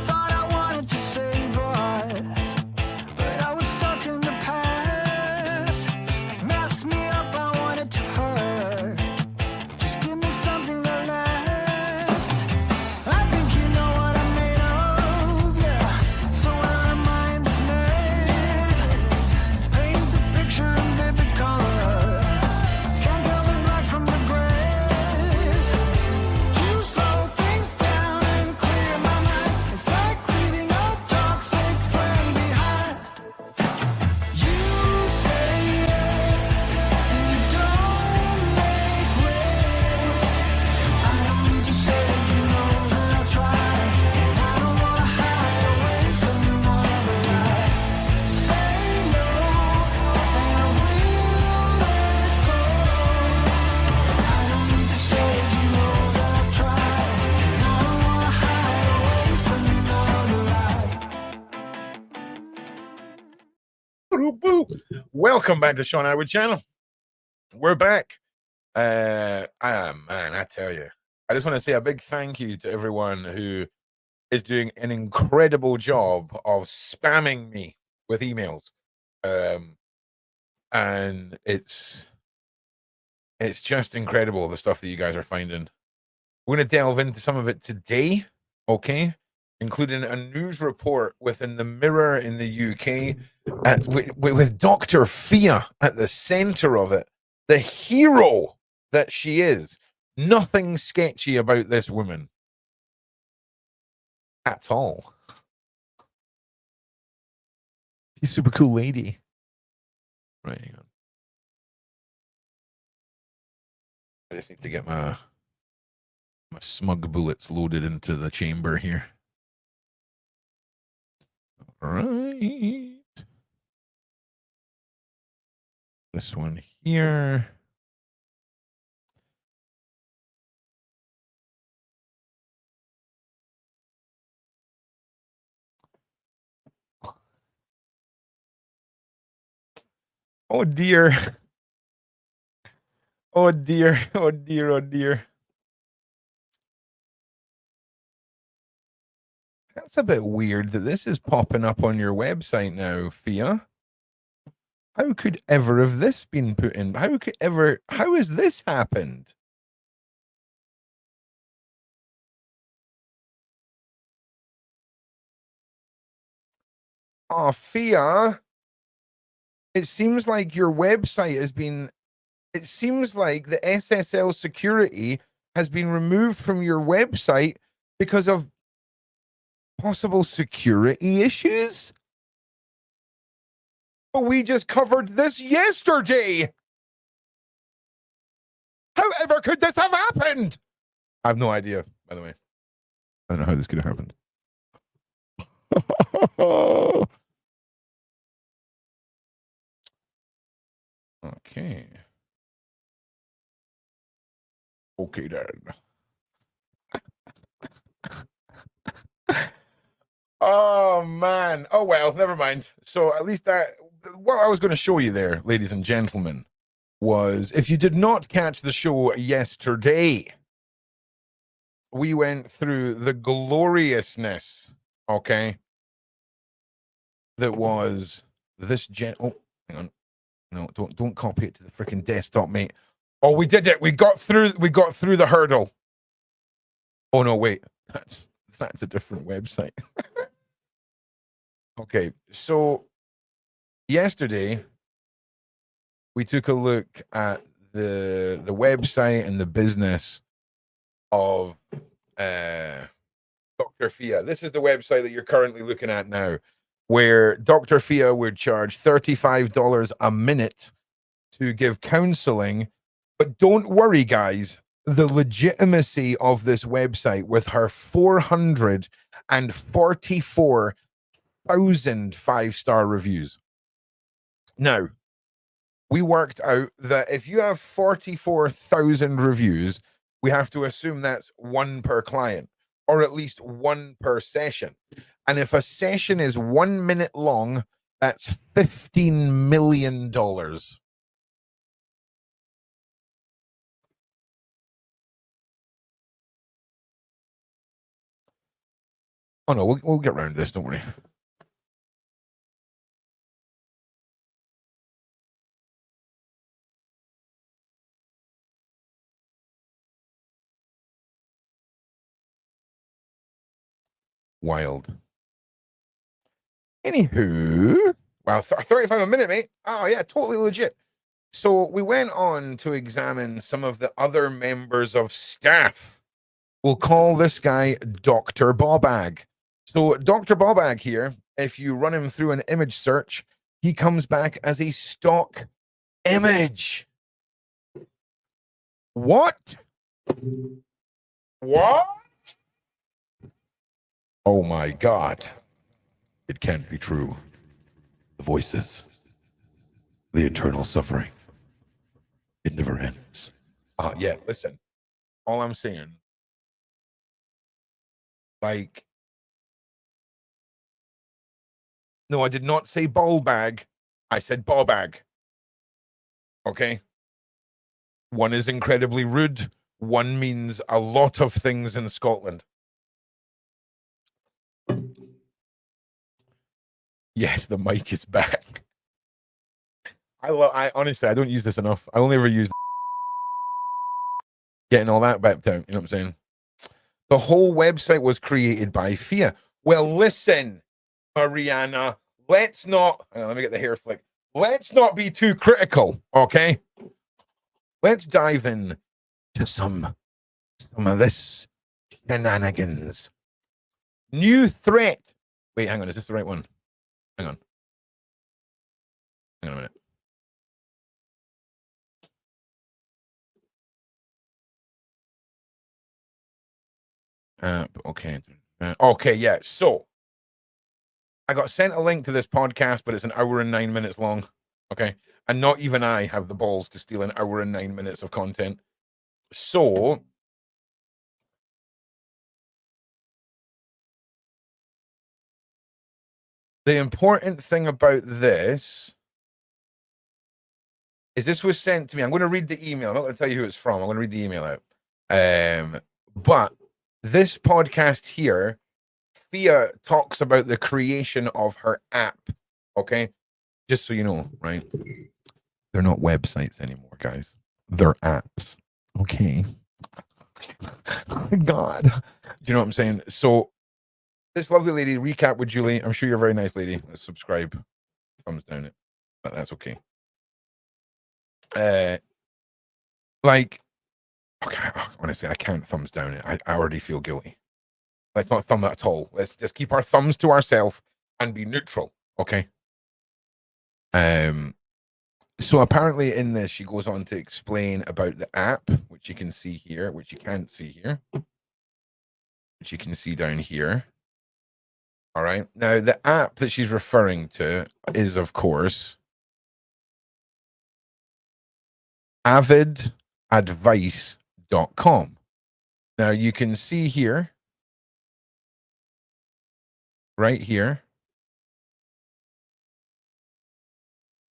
Thought I wanted to save us, but I was stuck in the past. Messed me up, I wanted to hurt. Just give me something that lasts. I think you know what I'm made of, yeah. So when our mind is made, paint a picture in vivid color. Can't tell the black from the grays. You slow things down and clear my mind. It's like leaving a toxic friend behind. You say yes, and you don't make waves. I don't need to say that you know that I'll try. And I don't wanna hide or waste another life. Say no, and I will let go. I don't need to say that you know that I'll try. And I don't wanna hide or waste another life. Welcome back to Sean Atwood channel. We're back. Man, I tell you, I just want to say a big thank you to everyone who is doing an incredible job of spamming me with emails. And it's just incredible, the stuff that you guys are finding. We're going to delve into some of it today, okay? Including a news report within the Mirror in the UK with Dr. Fia at the center of it, the hero that she is. Nothing sketchy about this woman at all. She's a super cool lady. Right, hang on. I just need to get my smug bullets loaded into the chamber here. All right. This one here. Oh dear. Oh dear. Oh dear. Oh dear. That's a bit weird that this is popping up on your website now, Fia. How could ever have this been put in? How has this happened? Oh, Fia, it seems like your website has been, it seems like the SSL security has been removed from your website because of possible security issues. But we just covered this yesterday. However could this have happened? I have no idea, by the way. I don't know how this could have happened. Okay. Okay, then. Oh, man. Oh, well, never mind. So at least what I was going to show you there, ladies and gentlemen, was if you did not catch the show yesterday, we went through the gloriousness, okay, that was this oh, hang on. No, don't copy it to the freaking desktop, mate. Oh, we did it. We got through the hurdle. Oh no, wait. That's a different website. Okay, so yesterday we took a look at the website and the business of Dr. Fia. This is the website that you're currently looking at now, where Dr. Fia would charge $35 a minute to give counseling. But don't worry, guys, the legitimacy of this website with her 444,000 5-star reviews. Now, we worked out that if you have 44,000 reviews, we have to assume that's one per client, or at least one per session. And if a session is 1 minute long, that's $15 million. Oh no, we'll get around to this. Don't worry. Wild. Anywho, wow, 35 a minute, mate. Oh yeah, totally legit. So we went on to examine some of the other members of staff. We'll call this guy Dr. Bobag. So Dr. Bobag here, if you run him through an image search, he comes back as a stock image. What? What? Oh my God. It can't be true. The voices, the eternal suffering. It never ends. Yeah, listen. All I'm saying, like, no, I did not say ball bag. I said ball bag. Okay. One is incredibly rude. One means a lot of things in Scotland. Yes, the mic is back. I honestly, I don't use this enough. I only ever use getting all that back down. You know what I'm saying? The whole website was created by Fia. Well, listen, Mariana, let's not. Hang on, let me get the hair flick. Let's not be too critical, okay? Let's dive in to some of this shenanigans. New threat. Wait, hang on. Is this the right one? Hang on. Hang on a minute. Okay. Okay, yeah. So I got sent a link to this podcast, but it's an hour and 9 minutes long. Okay. And not even I have the balls to steal an hour and 9 minutes of content. So the important thing about this is this was sent to me. I'm going to read the email. I'm not going to tell you who it's from. I'm going to read the email out. But this podcast here, Fia talks about the creation of her app. Okay. Just so you know, right? They're not websites anymore, guys. They're apps. Okay. God. Do you know what I'm saying? So this lovely lady, recap with Julie. I'm sure you're a very nice lady. Let's subscribe. Thumbs down it. But that's okay. Like, okay, honestly, I can't thumbs down it. I already feel guilty. Let's not thumb it at all. Let's just keep our thumbs to ourselves and be neutral. Okay. So apparently in this, she goes on to explain about the app, which you can see here, which you can't see here, which you can see down here. All right. Now, the app that she's referring to is, of course, avidadvice.com. Now, you can see here, right here,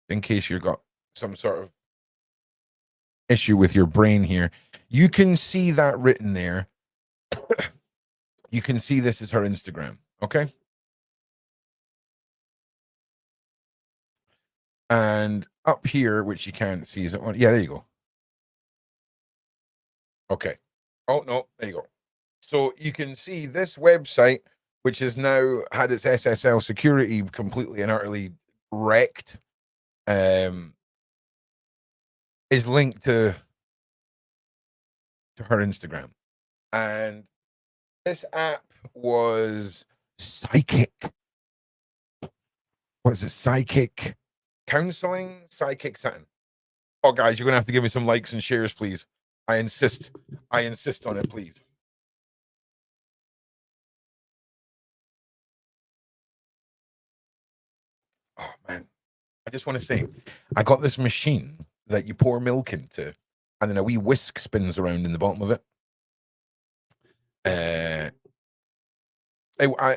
in case you've got some sort of issue with your brain here, you can see that written there. You can see this is her Instagram. Okay. And up here, which you can't see, is it one? Yeah, there you go. Okay. Oh, no, there you go. So you can see this website, which has now had its SSL security completely and utterly wrecked, is linked to her Instagram. And this app was psychic. What is it? Psychic counseling? Psychic something. Oh, guys, you're going to have to give me some likes and shares, please. I insist. I insist on it, please. Oh, man. I just want to say, I got this machine that you pour milk into, and then a wee whisk spins around in the bottom of it.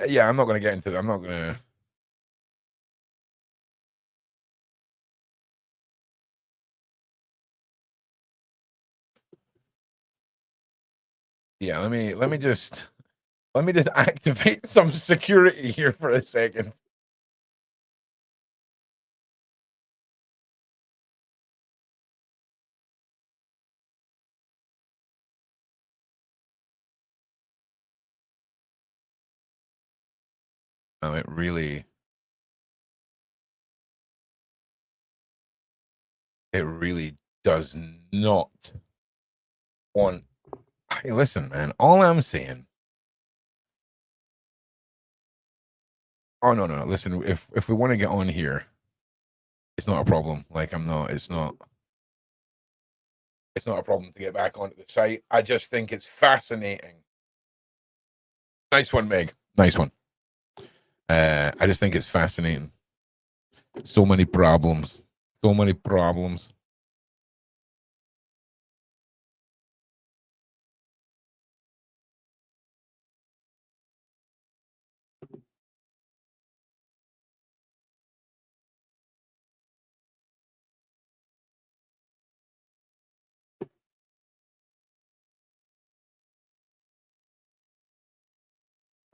Yeah, I'm not going to get into that. I'm not going to. Yeah, let me just. Let me just activate some security here for a second. Oh, it really does not want. Hey, listen, man. All I'm saying. Oh no. Listen, if we want to get on here, it's not a problem. Like I'm not. It's not a problem to get back onto the site. I just think it's fascinating. Nice one, Meg. Nice one. I just think it's fascinating. So many problems. So many problems.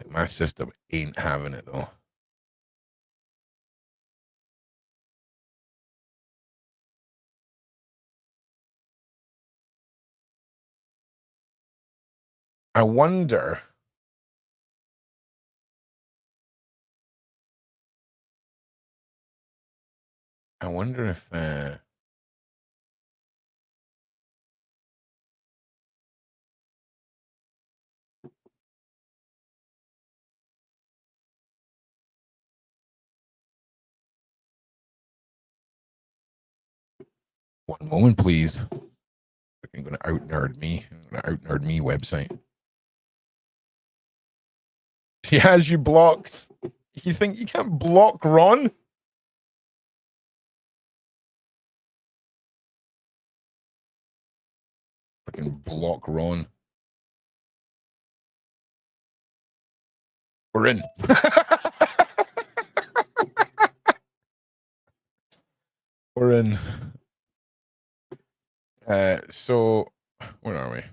My system ain't having it though. I wonder. If. One moment, please. I'm going to out nerd me. Website. She has you blocked. You think you can't block Ron? Freaking block Ron. We're in. We're in. So where are we?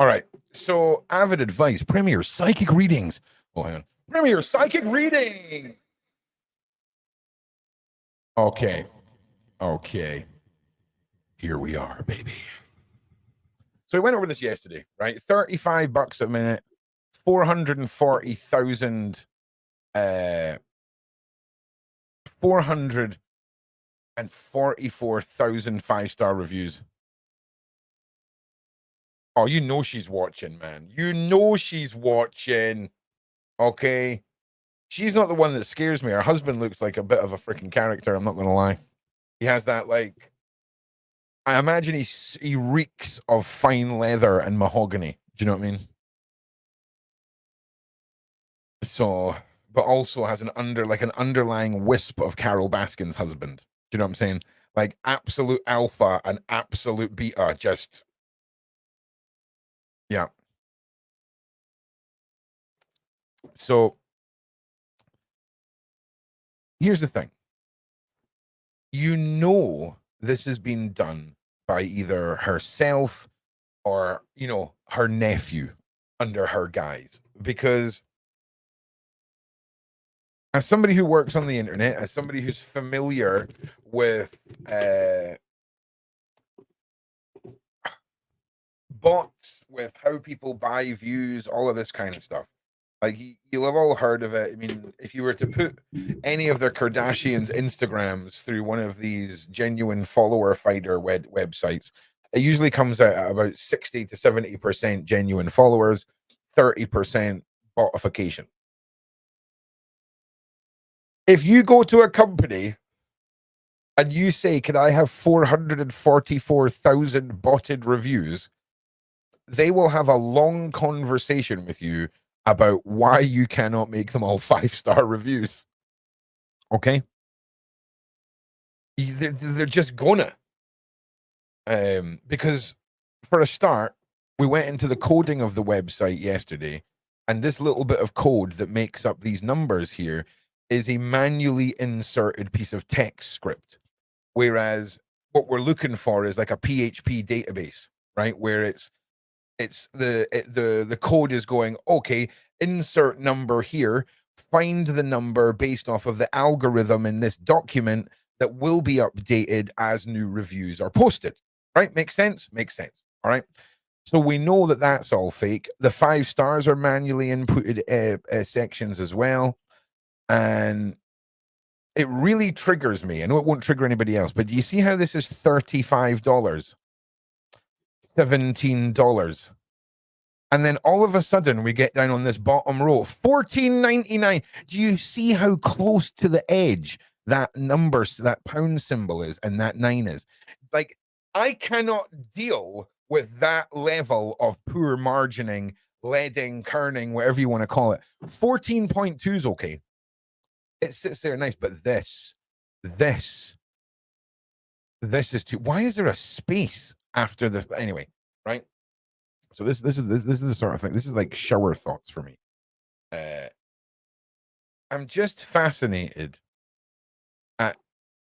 All right. So avid advice, Premier psychic readings. Oh, hang on. Premier psychic reading. Okay. Here we are, baby. So we went over this yesterday, right? $35 a minute, 440,000 444,000 5-star reviews. Oh, you know she's watching, man. You know she's watching. Okay. She's not the one that scares me. Her husband looks like a bit of a freaking character. I'm not going to lie. He has that, like, I imagine he reeks of fine leather and mahogany. Do you know what I mean? So, but also has an underlying wisp of Carol Baskin's husband. Do you know what I'm saying? Like absolute alpha and absolute beta. Just, yeah. So here's the thing. You know, this has been done by either herself or, you know, her nephew under her guise, because as somebody who works on the internet, as somebody who's familiar with bots, with how people buy views, all of this kind of stuff, like you'll have all heard of it. I mean, if you were to put any of the Kardashians' Instagrams through one of these genuine follower finder websites, it usually comes out at about 60 to 70% genuine followers, 30% botification. If you go to a company and you say, "Can I have 444,000 botted reviews?" they will have a long conversation with you about why you cannot make them all 5-star reviews. Okay? They're just gonna. Because for a start, we went into the coding of the website yesterday, And this little bit of code that makes up these numbers here is a manually inserted piece of text script. Whereas what we're looking for is like a PHP database, right? Where the code is going, okay, insert number here, find the number based off of the algorithm in this document that will be updated as new reviews are posted, right? Makes sense? Makes sense. All right. So we know that that's all fake. The 5 stars are manually inputted sections as well. And it really triggers me. I know it won't trigger anybody else, but do you see how this is $35, $17? And then all of a sudden we get down on this bottom row, $14.99. Do you see how close to the edge that number, that pound symbol is, and that 9 is? Like, I cannot deal with that level of poor margining, leading, kerning, whatever you want to call it. 14.2 is okay. It sits there nice, but this is too. Why is there a space after the anyway? Right. So this is the sort of thing. This is like shower thoughts for me. I'm just fascinated at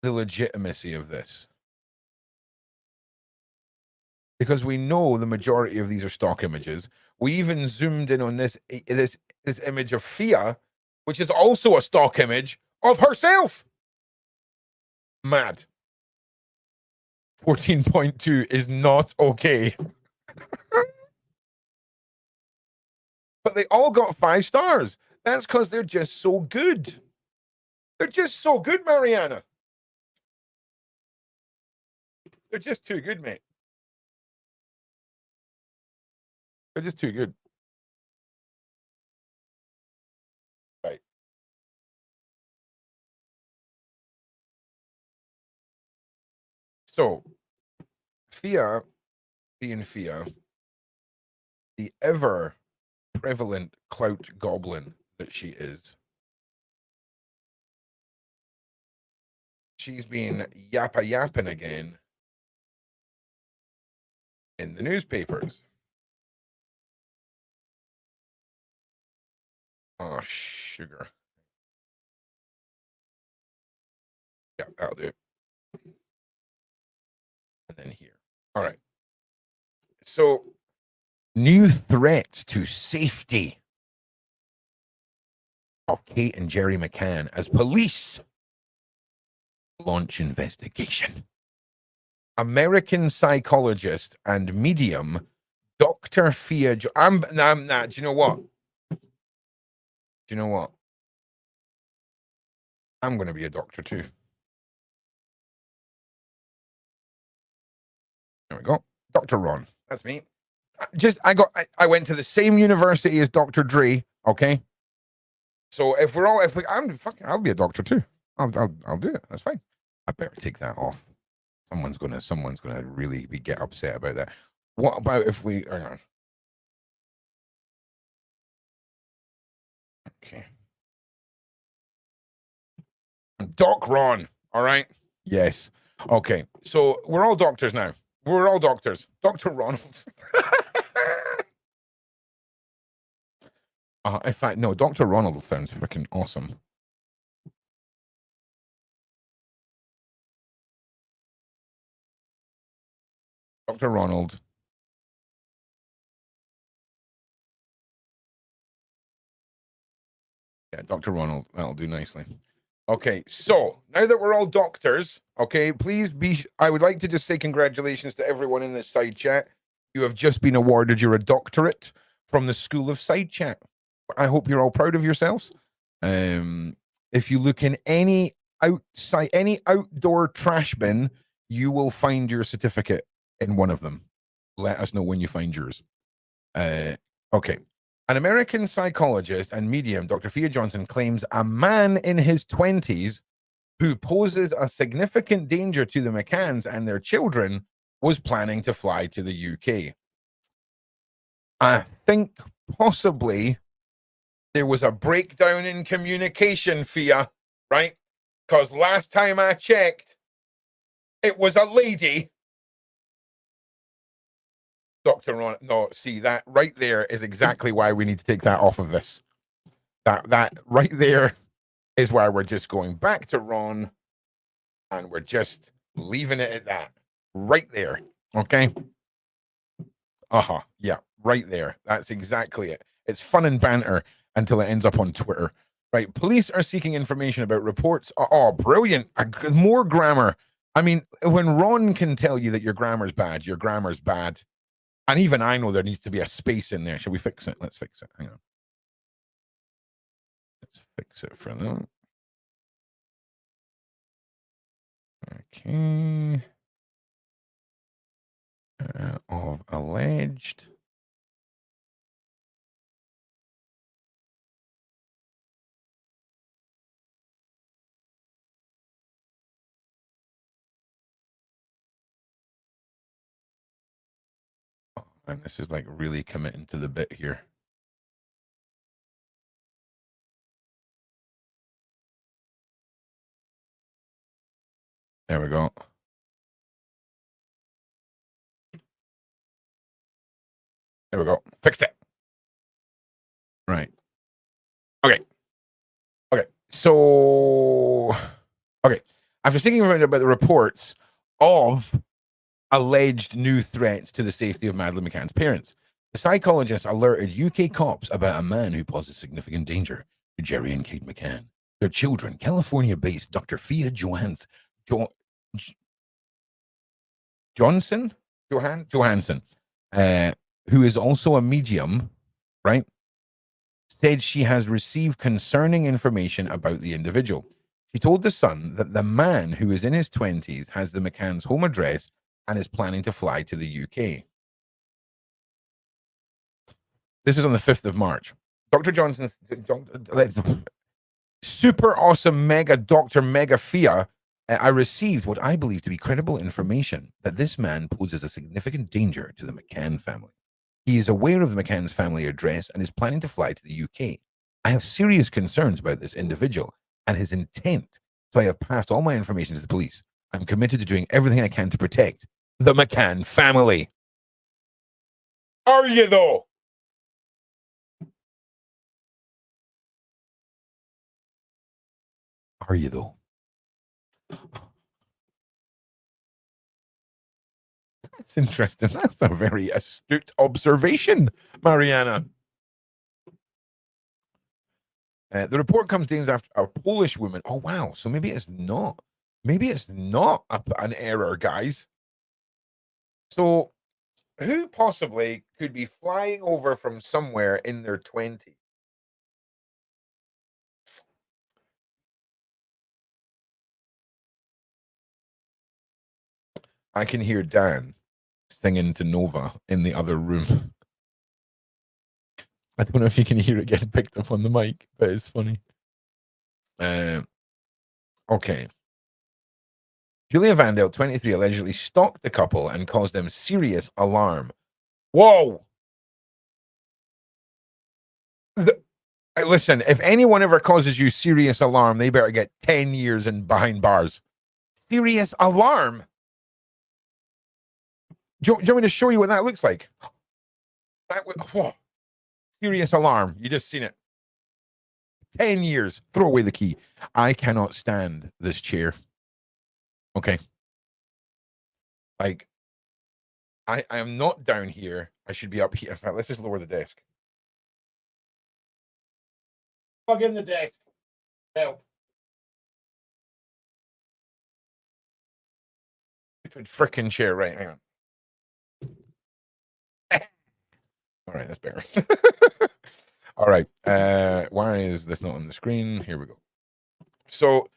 the legitimacy of this, because we know the majority of these are stock images. We even zoomed in on this image of Fia, which is also a stock image of herself. Mad. 14.2 is not okay. But they all got 5 stars. That's because they're just so good. They're just so good, Mariana. They're just too good, mate. They're just too good. Right. So, Fia, being Fia, the ever prevalent clout goblin that she is, she's been yapping again in the newspapers. Oh, sugar. Yeah, that'll do it. And then here. All right. So, new threats to safety of Kate and Jerry McCann as police launch investigation. American psychologist and medium Dr. Fia. I'm not. Do you know what? Do you know what? I'm going to be a doctor too. There we go. Dr. Ron. That's me. I went to the same university as Dr. Dre. Okay. So I'll be a doctor too. I'll do it. That's fine. I better take that off. Someone's gonna really get upset about that. What about if we hang on? Okay. Doc Ron. All right. Yes. Okay. So we're all doctors now. We're all doctors. Dr. Ronald. In fact, no, Dr. Ronald sounds freaking awesome. Dr. Ronald. Yeah, Dr. Ronald. That'll do nicely. Okay, so now that we're all doctors, okay, I would like to just say congratulations to everyone in this side chat. You have just been awarded your doctorate from the School of Side Chat. I hope you're all proud of yourselves. If you look in any outdoor trash bin, you will find your certificate in one of them. Let us know when you find yours. Okay. An American psychologist and medium, Dr. Fia Johnson, claims a man in his 20s who poses a significant danger to the McCanns and their children was planning to fly to the UK. I think possibly there was a breakdown in communication, Fia, right? Because last time I checked, it was a lady. Dr. Ron. No, see, that right there is exactly why we need to take that off of this. That right there is why we're just going back to Ron and we're just leaving it at that. Right there. Okay. Yeah, right there. That's exactly it. It's fun and banter until it ends up on Twitter. Right. Police are seeking information about reports. Oh, brilliant. More grammar. I mean, when Ron can tell you that your grammar's bad, your grammar's bad. And even I know there needs to be a space in there. Shall we fix it? Let's fix it. Hang on. Let's fix it for them. Okay. Of alleged. Oh, and this is like really committing to the bit here. There we go. There we go. Fixed it. Right. Okay. Okay. So, okay. After thinking about the reports of alleged new threats to the safety of Madeleine McCann's parents, the psychologist alerted UK cops about a man who poses significant danger to Jerry and Kate McCann, their children. California-based Dr. Fia Johansson, who is also a medium, right, said she has received concerning information about the individual. She told The Sun that the man, who is in his 20s, has the McCann's home address and is planning to fly to the UK. This is on the 5th of March. Dr. Johnson's super awesome mega Dr. Mega Fia. I received what I believe to be credible information that this man poses a significant danger to the McCann family. He is aware of the McCann's family address and is planning to fly to the UK. I have serious concerns about this individual and his intent, so I have passed all my information to the police. I'm committed to doing everything I can to protect the McCann family. Are you, though? Are you, though? That's interesting. That's a very astute observation, Mariana. The report comes days after a Polish woman. Oh, wow. So maybe it's not. Maybe it's not an error, guys. So who possibly could be flying over from somewhere in their 20s? I can hear Dan singing to Nova in the other room. I don't know if you can hear it getting picked up on the mic, but it's funny. Okay. Julia Wandelt, 23, allegedly stalked the couple and caused them serious alarm. Whoa! Listen, if anyone ever causes you serious alarm, they better get 10 years in behind bars. Serious alarm? Do you want me to show you what that looks like? Whoa. Serious alarm. You just seen it. 10 years. Throw away the key. I cannot stand this chair. Okay. Like, I am not down here. I should be up here. In fact, let's just lower the desk. Plug in the desk. Help. Stupid frickin' chair. Right, hang on. All right, that's better. All right. Why is this not on the screen? Here we go. So,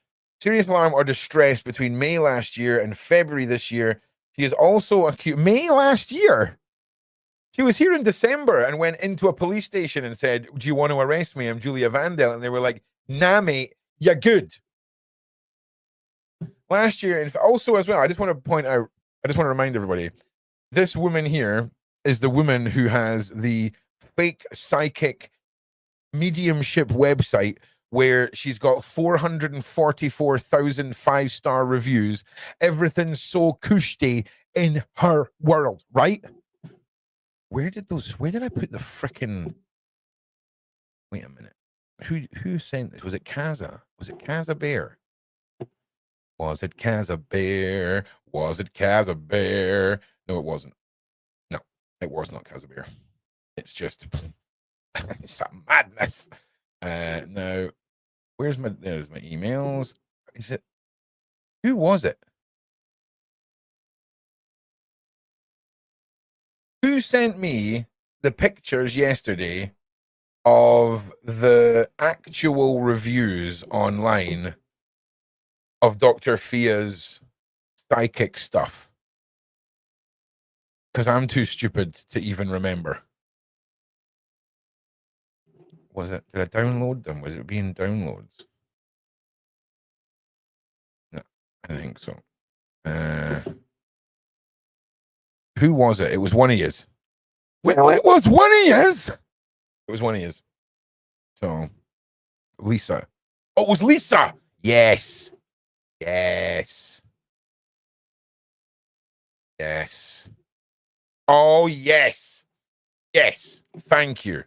serious alarm or distress between May last year and February this year. She is also accused. May last year? She was here in December and went into a police station and said, "Do you want to arrest me? I'm Julia Wandelt." And they were like, "Nah, mate, you're good." Last year, and also as well, I just want to point out, I just want to remind everybody, this woman here is the woman who has the fake psychic mediumship website where she's got 444,000 5-star reviews. Everything's so cushy in her world, right? Where did I put the frickin'? Wait a minute. Who sent this? Was it Kaza? Was it Kaza Bear? Was it Kaza Bear? Was it Kaza Bear? No, it wasn't. No, it was not Kaza Bear. It's just some madness. Now, there's my emails. Is it? Who was it? Who sent me the pictures yesterday of the actual reviews online of Dr. Fia's psychic stuff? Because I'm too stupid to even remember. Was it? Did I download them? Was it being downloads? No, I don't think so. Who was it? It was one of yous. Well, it was one of yous. It was one of yous. So, Lisa. Oh, it was Lisa. Yes. Yes. Yes. Oh, yes. Yes. Thank you.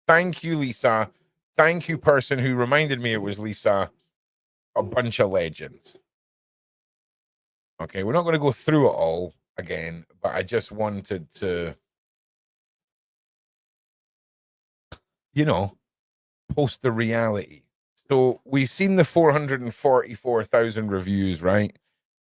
Thank you, Lisa. Thank you, person who reminded me it was Lisa. A bunch of legends. Okay, we're not going to go through it all again, but I just wanted to, post the reality. So we've seen the 444,000 reviews, right?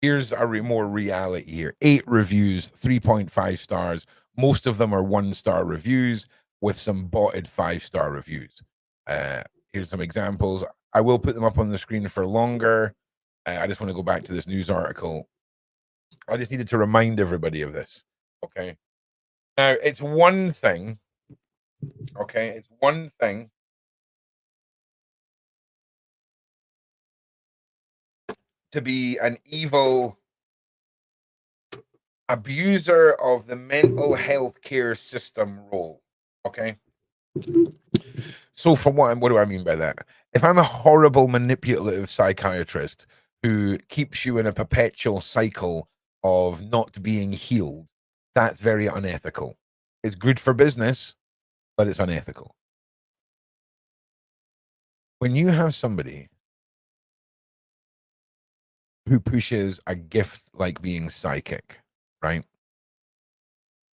Here's a more reality here. 8 reviews, 3.5 stars. Most of them are 1-star reviews with some botted 5-star reviews. Here's some examples. I will put them up on the screen for longer. I just want to go back to this news article. I just needed to remind everybody of this. Okay. Now, it's one thing. Okay. It's one thing to be an evil abuser of the mental health care system role. Okay. So, for one, what do I mean by that? If I'm a horrible, manipulative psychiatrist who keeps you in a perpetual cycle of not being healed, that's very unethical. It's good for business, but it's unethical. When you have somebody who pushes a gift like being psychic, right?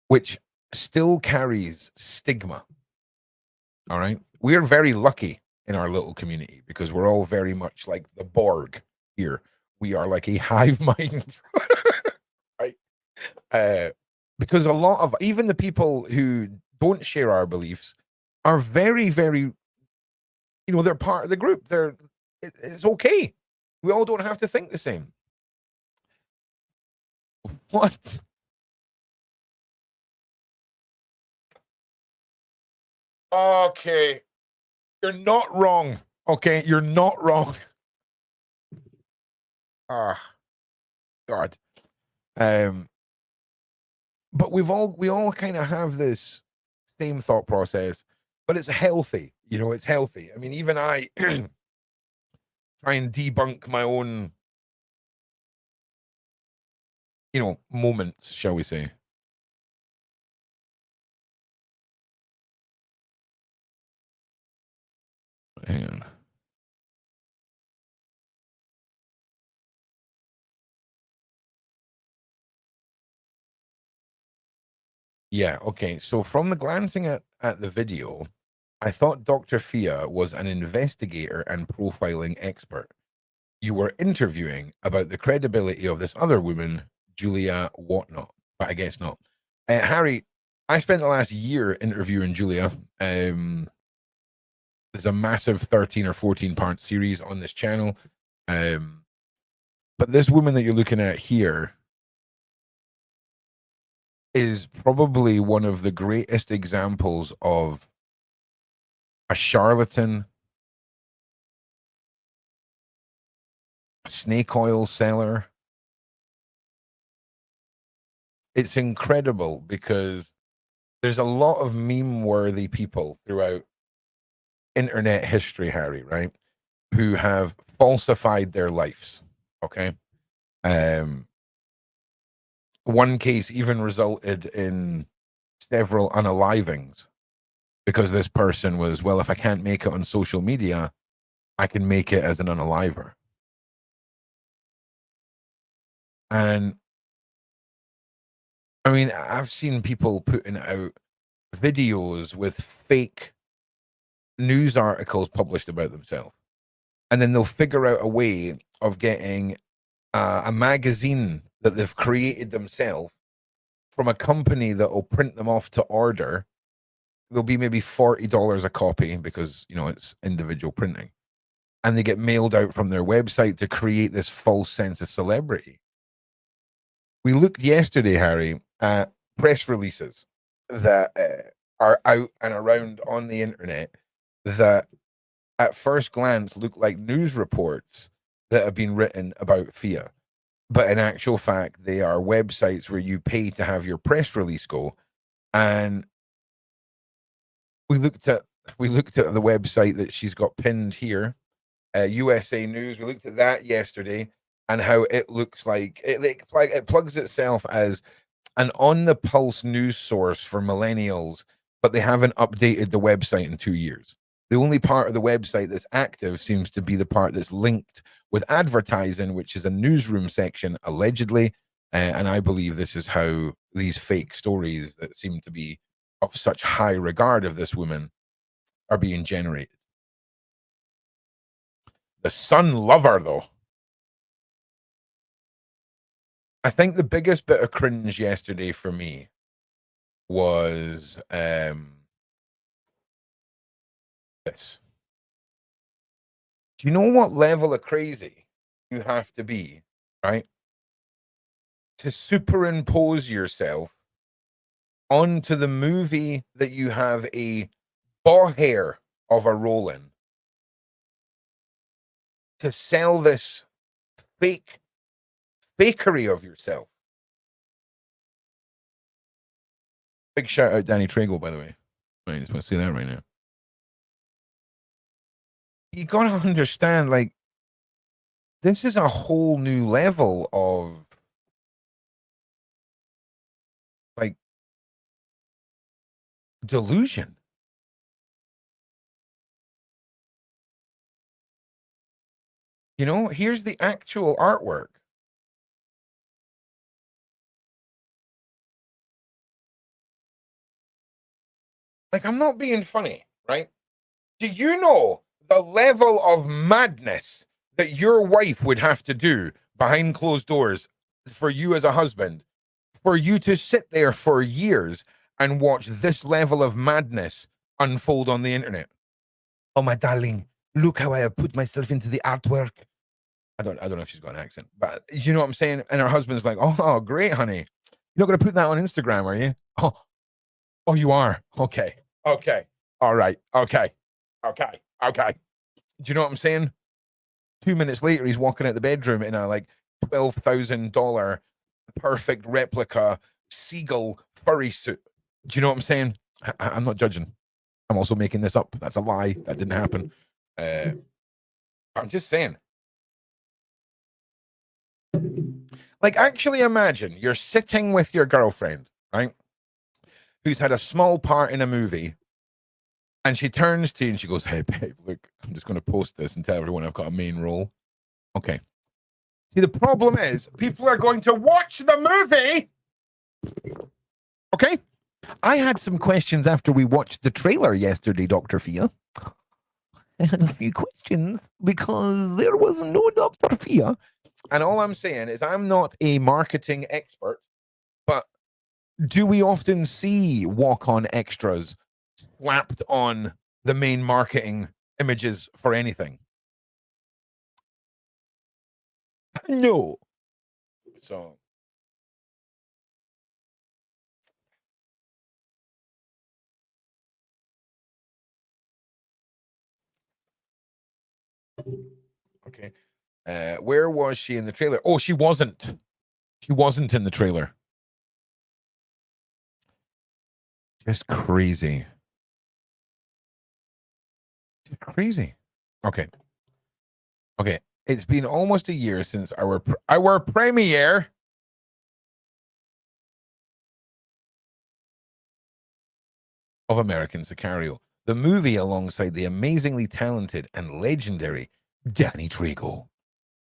Which still carries stigma. All right. We're very lucky in our little community because we're all very much like the Borg here. We are like a hive mind. Right. Because a lot of even the people who don't share our beliefs are very, very, they're part of the group. It's okay. We all don't have to think the same. What? Okay. You're not wrong. Okay. You're not wrong. Ah, God. But we all kind of have this same thought process, but it's healthy. It's healthy. I mean, even I try and debunk my own, moments, shall we say. Hang on. Yeah, okay. So from the glancing at the video, I thought Dr. Fia was an investigator and profiling expert. You were interviewing about the credibility of this other woman, Julia whatnot, but I guess not. Harry, I spent the last year interviewing Julia. There's a massive 13 or 14 part series on this channel. But this woman that you're looking at here is probably one of the greatest examples of a charlatan, a snake oil seller. It's incredible because there's a lot of meme worthy people throughout internet history, Harry, right? Who have falsified their lives. Okay. One case even resulted in several unalivings because this person was, well, if I can't make it on social media, I can make it as an unaliver. And I mean, I've seen people putting out videos with fake news articles published about themselves. And then they'll figure out a way of getting a magazine that they've created themselves from a company that will print them off to order. They'll be maybe $40 a copy because, you know, it's individual printing. And they get mailed out from their website to create this false sense of celebrity. We looked yesterday, Harry, at press releases that are out and around on the internet that at first glance look like news reports that have been written about FIA. But in actual fact, they are websites where you pay to have your press release go. And we looked at the website that she's got pinned here, USA News. We looked at that yesterday and how it looks like it plugs itself as an on the pulse news source for millennials, but they haven't updated the website in 2 years. The only part of the website that's active seems to be the part that's linked with advertising, which is a newsroom section, allegedly. And I believe this is how these fake stories that seem to be of such high regard of this woman are being generated. The Sun lover, though. I think the biggest bit of cringe yesterday for me was this. Do you know what level of crazy you have to be, right, to superimpose yourself onto the movie that you have a hair of a role in to sell this fakery of yourself? Big shout out Danny Treagle, by the way. I just want to say that right now. You gotta understand, like, this is a whole new level of like delusion. You know, here's the actual artwork. Like, I'm not being funny, right? Do you know the level of madness that your wife would have to do behind closed doors for you as a husband, for you to sit there for years and watch this level of madness unfold on the internet? Oh, my darling, look how I have put myself into the artwork. I don't know if she's got an accent, but you know what I'm saying? And her husband's like, oh, great, honey. You're not going to put that on Instagram, are you? Oh, you are. Okay. All right. Okay. Do you know what I'm saying? 2 minutes later, he's walking out the bedroom in a like $12,000 perfect replica seagull furry suit. Do you know what I'm saying? I'm not judging. I'm also making this up. That's a lie. That didn't happen. I'm just saying. Like, actually imagine you're sitting with your girlfriend, right? Who's had a small part in a movie. And she turns to you and she goes, hey, babe, look, I'm just going to post this and tell everyone I've got a main role. Okay. See, the problem is people are going to watch the movie. Okay. I had some questions after we watched the trailer yesterday, Dr. Fia. I had a few questions because there was no Dr. Fia. And all I'm saying is I'm not a marketing expert, but do we often see walk-on extras slapped on the main marketing images for anything? No. So okay. Where was she in the trailer? Oh, she wasn't. She wasn't in the trailer. Just crazy. Just crazy. Okay. Okay. It's been almost a year since our premiere. of American Sicario, the movie alongside the amazingly talented and legendary Danny Trejo.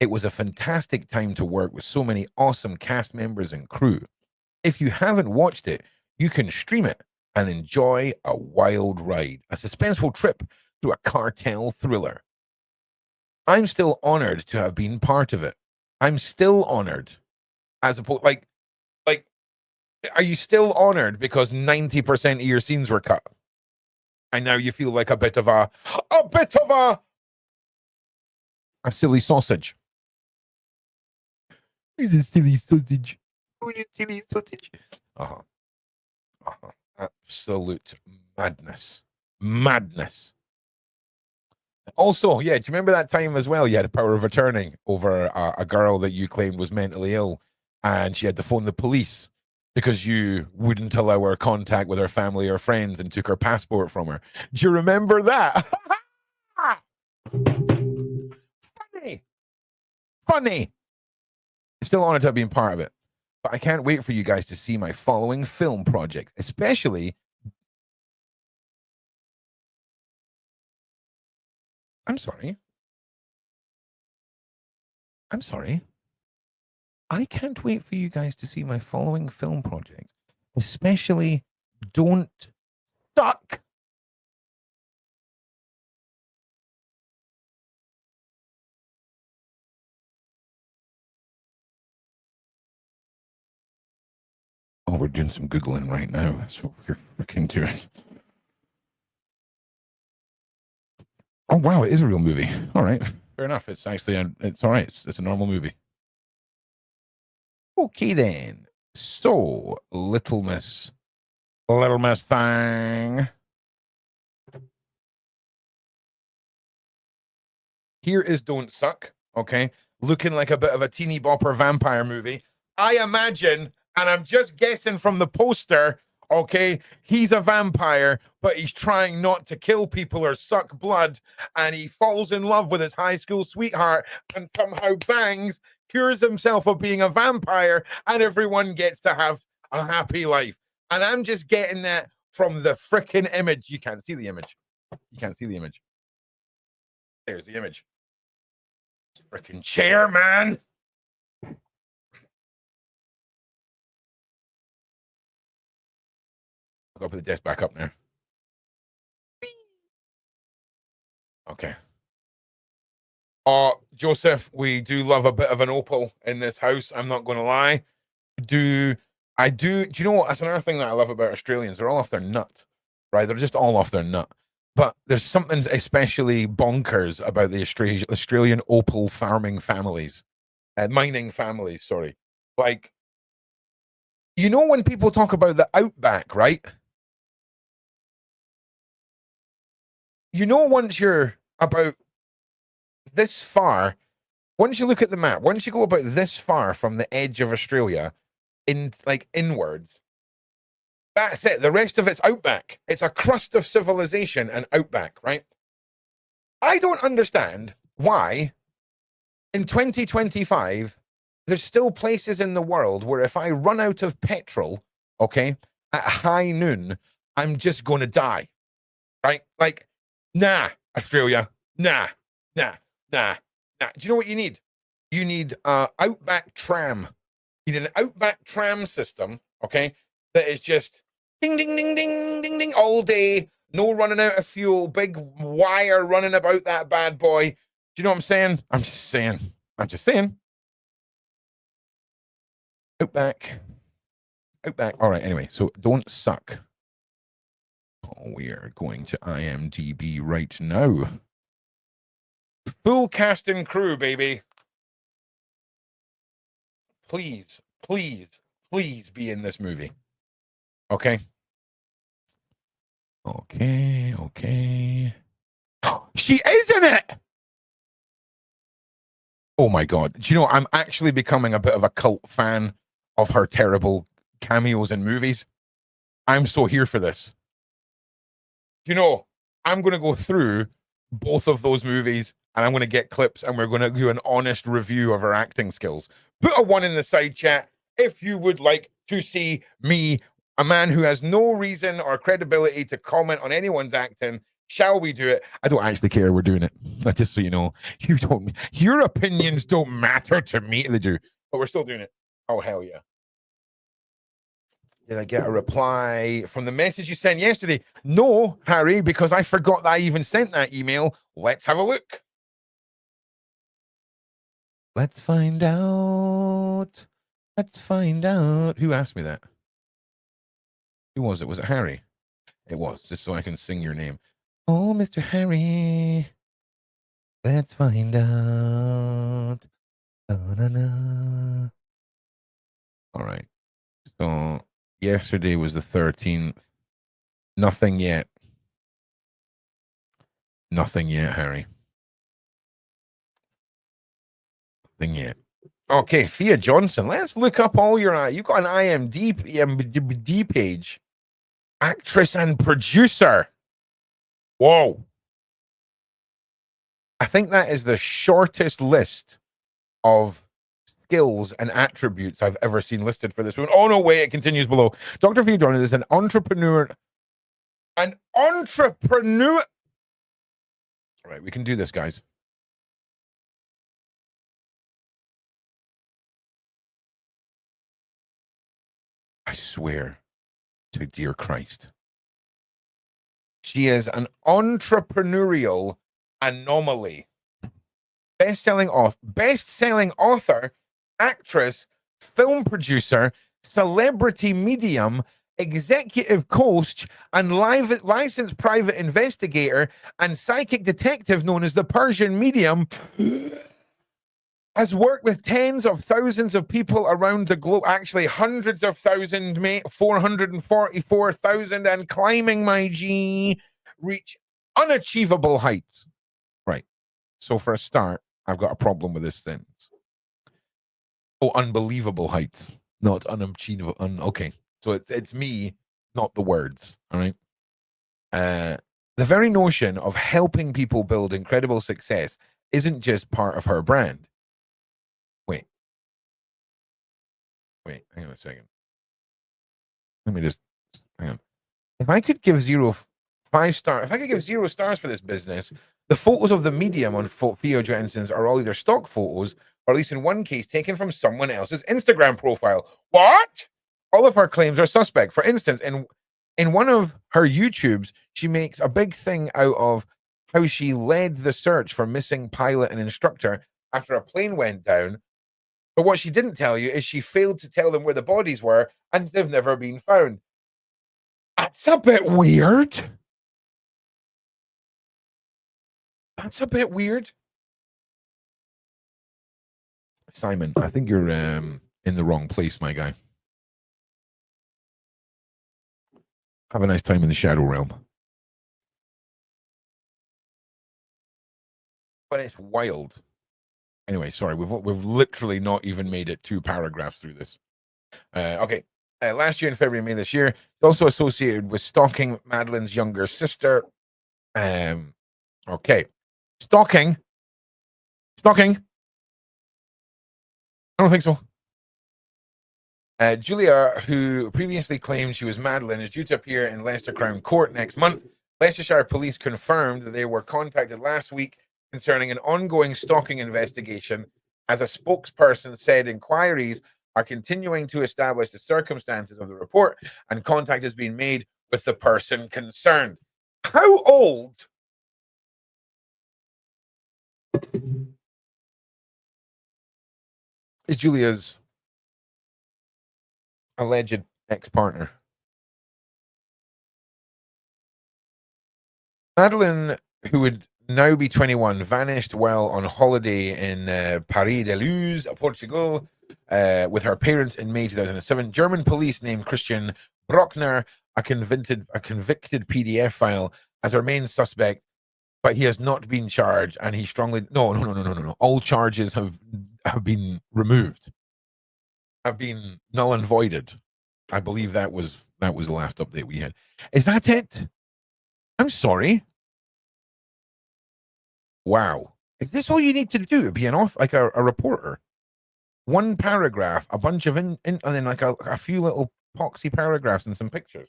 It was a fantastic time to work with so many awesome cast members and crew. If you haven't watched it, you can stream it and enjoy a wild ride, a suspenseful trip through a cartel thriller. I'm still honored to have been part of it. I'm still honored. As opposed, like, are you still honored because 90% of your scenes were cut? And now you feel like a bit of a silly sausage. He's a silly sausage. Silly sausage. Absolute madness. Madness. Also, yeah, do you remember that time as well? You had a power of attorney over a girl that you claimed was mentally ill, and she had to phone the police because you wouldn't allow her contact with her family or friends and took her passport from her. Do you remember that? Funny. Still honored to have been part of it. But I can't wait for you guys to see my following film project, especially. I'm sorry. I can't wait for you guys to see my following film project, especially Don't Suck. Oh, we're doing some Googling right now. That's what we're freaking doing. Oh, wow, it is a real movie. All right. Fair enough. It's actually, it's all right. It's a normal movie. Okay, then. So, Little Miss Thing. Here is Don't Suck, okay? Looking like a bit of a teeny bopper vampire movie. I imagine, and I'm just guessing from the poster, okay, he's a vampire, but he's trying not to kill people or suck blood, and he falls in love with his high school sweetheart and somehow bangs, cures himself of being a vampire, and everyone gets to have a happy life. And I'm just getting that from the freaking image. You can't see the image. You can't see the image. There's the image. Freaking chair, man. I'll go put the desk back up now. Okay. Joseph, we do love a bit of an opal in this house. I'm not going to lie. Do you know what? That's another thing that I love about Australians. They're all off their nut, right? They're just all off their nut. But there's something especially bonkers about the Australian opal farming families, mining families, sorry. Like, you know, when people talk about the outback, right? You know, once you're about this far, once you look at the map, once you go about this far from the edge of Australia, inwards, that's it. The rest of it's outback. It's a crust of civilization and outback, right? I don't understand why in 2025 there's still places in the world where if I run out of petrol, okay, at high noon, I'm just going to die, right? Like, nah, Australia, nah. Do you know what you need? You need outback tram. You need an outback tram system, okay, that is just ding, ding, ding, ding, ding, ding, all day. No running out of fuel. Big wire running about that bad boy. Do you know what I'm saying? I'm just saying. Outback. All right, anyway, so Don't Suck. Oh, we are going to IMDb right now. Full cast and crew, baby. Please be in this movie. Okay. She is in it. Oh my God. Do you know, I'm actually becoming a bit of a cult fan of her terrible cameos in movies. I'm so here for this. Do you know, I'm going to go through both of those movies and I'm going to get clips and we're going to do an honest review of her acting skills. Put a 1 in the side chat if you would like to see me A man who has no reason or credibility to comment on anyone's acting. Shall we do it? I don't actually care. We're doing it. Just so you know, your opinions don't matter to me. They do, but we're still doing it. Oh, hell yeah. Did I get a reply from the message you sent yesterday? No, Harry, because I forgot that I even sent that email. Let's have a look. Let's find out. Let's find out. Who asked me that? Who was it? Was it Harry? It was, just so I can sing your name. Oh, Mr. Harry. Let's find out. Da-na-na. All right. So yesterday was the 13th. Nothing yet. Nothing yet, Harry. Nothing yet. Okay, Fia Johnson. Let's look up all your. You've got an IMDb page. Actress and producer. Whoa. I think that is the shortest list of skills and attributes I've ever seen listed for this woman. Oh, no way. It continues below. Dr. Fia Johnson is an entrepreneur. An entrepreneur. All right, we can do this, guys. I swear to dear Christ. She is an entrepreneurial anomaly. Best-selling author, actress, film producer, celebrity medium, executive coach, and licensed private investigator and psychic detective known as the Persian Medium, has worked with tens of thousands of people around the globe. Actually, hundreds of thousands, mate. 444,000 and climbing, my G. Reach unachievable heights. Right. So for a start, I've got a problem with this sentence. Oh, unbelievable heights. Not unachievable. Okay. So it's me, not the words. All right. The very notion of helping people build incredible success isn't just part of her brand. Wait, hang on a second. Let me just hang on. If I could give 0 stars for this business, the photos of the medium on Fia Johnson's are all either stock photos, or at least in one case, taken from someone else's Instagram profile. What? All of her claims are suspect. For instance, in one of her YouTubes, she makes a big thing out of how she led the search for missing pilot and instructor after a plane went down. But what she didn't tell you is she failed to tell them where the bodies were, and they've never been found. That's a bit weird. That's a bit weird. Simon, I think you're in the wrong place, my guy. Have a nice time in the Shadow Realm. But it's wild. Anyway, sorry, we've literally not even made it 2 paragraphs through this. Okay. Last year in February and May this year, also associated with Stalking, Madeline's younger sister. Okay. Stalking. I don't think so. Julia, who previously claimed she was Madeline, is due to appear in Leicester Crown Court next month. Leicestershire police confirmed that they were contacted last week concerning an ongoing stalking investigation. As a spokesperson said, inquiries are continuing to establish the circumstances of the report, and contact has been made with the person concerned. How old is Julia's alleged ex-partner? Madeline, who would now be 21, vanished while on holiday in Paris de Luz, Portugal, with her parents in May 2007. German police named Christian Brockner, a convicted PDF file, as her main suspect, but he has not been charged, and he strongly no. All charges have been removed, have been null and voided. I believe that was the last update we had. Is that it? I'm sorry. Wow. Is this all you need to do? Be an author, like a reporter? 1 paragraph, a bunch of and then like a few little epoxy paragraphs and some pictures.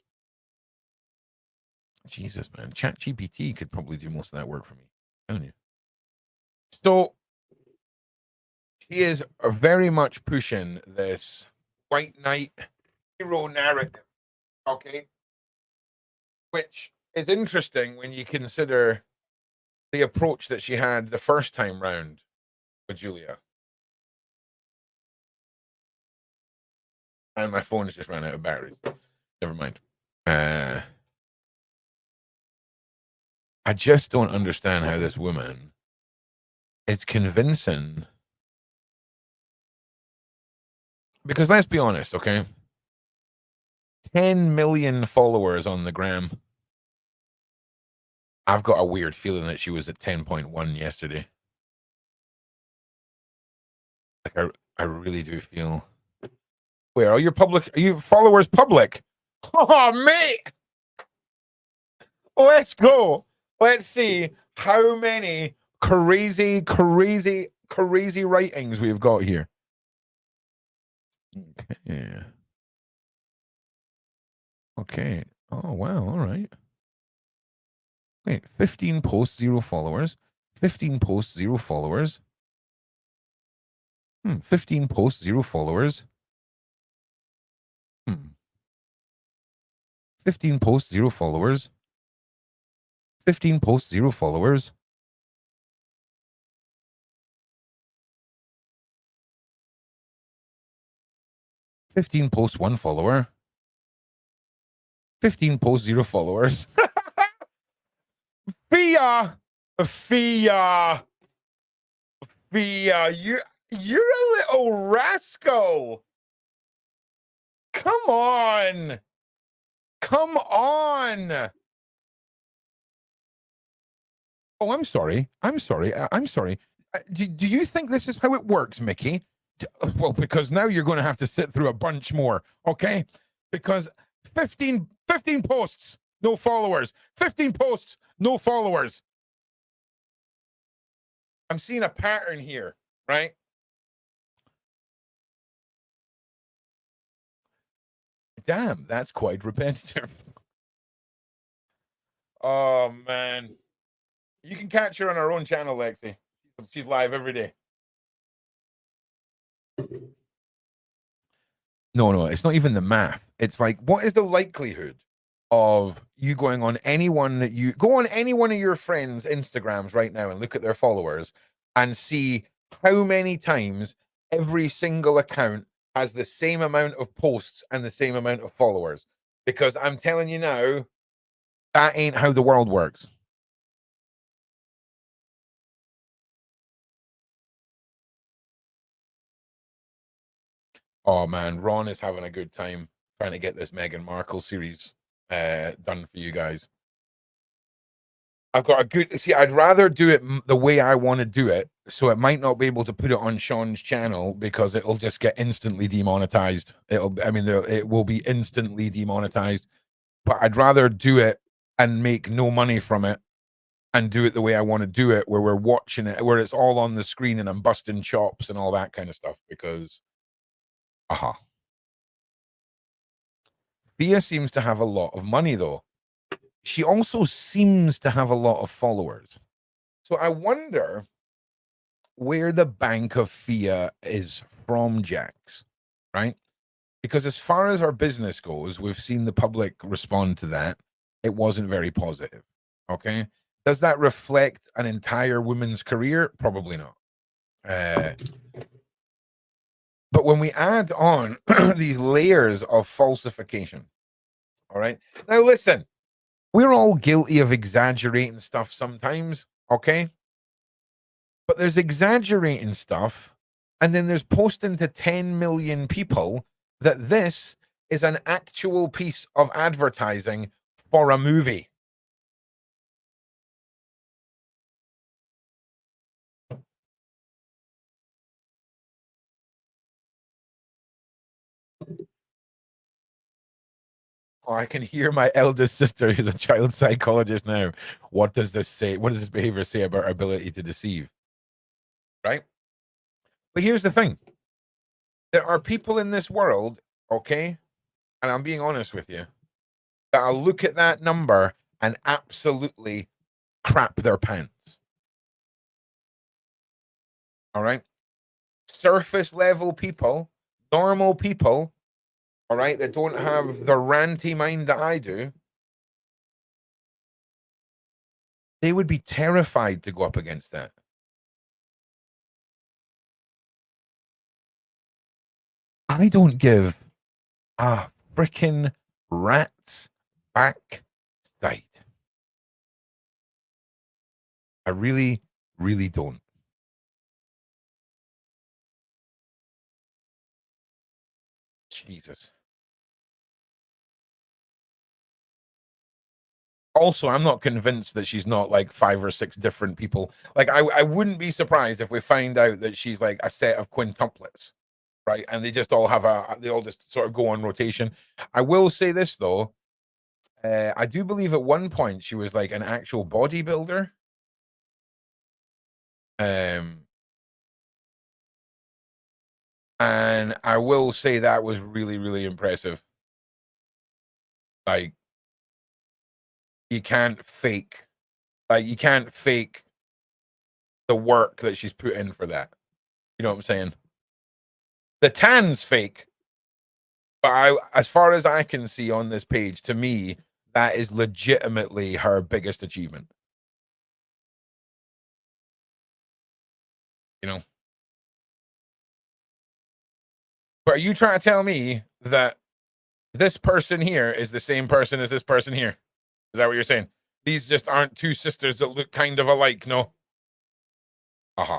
Jesus, man. ChatGPT could probably do most of that work for me. I'm telling you. So she is very much pushing this white knight hero narrative, okay? Which is interesting when you consider the approach that she had the first time round with Julia. And my phone has just ran out of batteries. Never mind. I just don't understand how this woman is convincing. Because let's be honest, okay? 10 million followers on the gram. I've got a weird feeling that she was at 10.1 yesterday. Like I really do feel. Where are your public? Are your followers public? Oh, mate! Let's go. Let's see how many crazy writings we've got here. Okay. Okay. Oh, wow. All right. Wait, 15 posts, 0 followers. 15 posts, 0 followers. 15 posts, 0 followers. 15 posts, 0 followers. 15 posts, 0 followers. 15 posts, 1 follower. 15 posts, 0 followers. Fia! Fia! Fia, you're a little rascal. Come on. Come on. Oh, I'm sorry. I'm sorry. I'm sorry. Do you think this is how it works, Mickey? Well, because now you're going to have to sit through a bunch more, okay? Because 15 posts, no followers. 15 posts, no followers. I'm seeing a pattern here, right? Damn, that's quite repetitive. Oh, man. You can catch her on our own channel, Lexi. She's live every day. No, it's not even the math. It's like, what is the likelihood of you going on any one of your friends' Instagrams right now and look at their followers and see how many times every single account has the same amount of posts and the same amount of followers? Because I'm telling you now, that ain't how the world works. Oh man, Ron is having a good time trying to get this Meghan Markle series done for you guys. I've got a good. See, I'd rather do it the way I want to do it, so it might not be able to put it on Sean's channel because it'll just get instantly demonetized. It will be instantly demonetized. But I'd rather do it and make no money from it, and do it the way I want to do it, where we're watching it, where it's all on the screen and I'm busting chops and all that kind of stuff. Because, Fia seems to have a lot of money though. She also seems to have a lot of followers. So I wonder where the bank of Fia is from, Jax, right? Because as far as our business goes, we've seen the public respond to that. It wasn't very positive. Okay. Does that reflect an entire woman's career? Probably not. But when we add on these layers of falsification, all right. Now, listen, we're all guilty of exaggerating stuff sometimes, okay? But there's exaggerating stuff, and then there's posting to 10 million people that this is an actual piece of advertising for a movie. Oh, I can hear my eldest sister, who's a child psychologist now. What does this say? What does this behavior say about our ability to deceive? Right? But here's the thing. There are people in this world, okay, and I'm being honest with you, that'll look at that number and absolutely crap their pants. All right? Surface level people, normal people, all right, that don't have the ranty mind that I do, they would be terrified to go up against that. I don't give a freaking rat's backside. I really, really don't. Jesus. Also, I'm not convinced that she's not like 5 or 6 different people. Like, I wouldn't be surprised if we find out that she's like a set of quintuplets, right? And they just all have they all just sort of go on rotation. I will say this though, I do believe at one point she was like an actual bodybuilder. And I will say that was really, really impressive. Like, you can't fake, you can't fake the work that she's put in for that. You know what I'm saying? The tan's fake, but as far as I can see on this page, to me, that is legitimately her biggest achievement. You know? But are you trying to tell me that this person here is the same person as this person here? Is that what you're saying? These just aren't two sisters that look kind of alike, no? Uh-huh.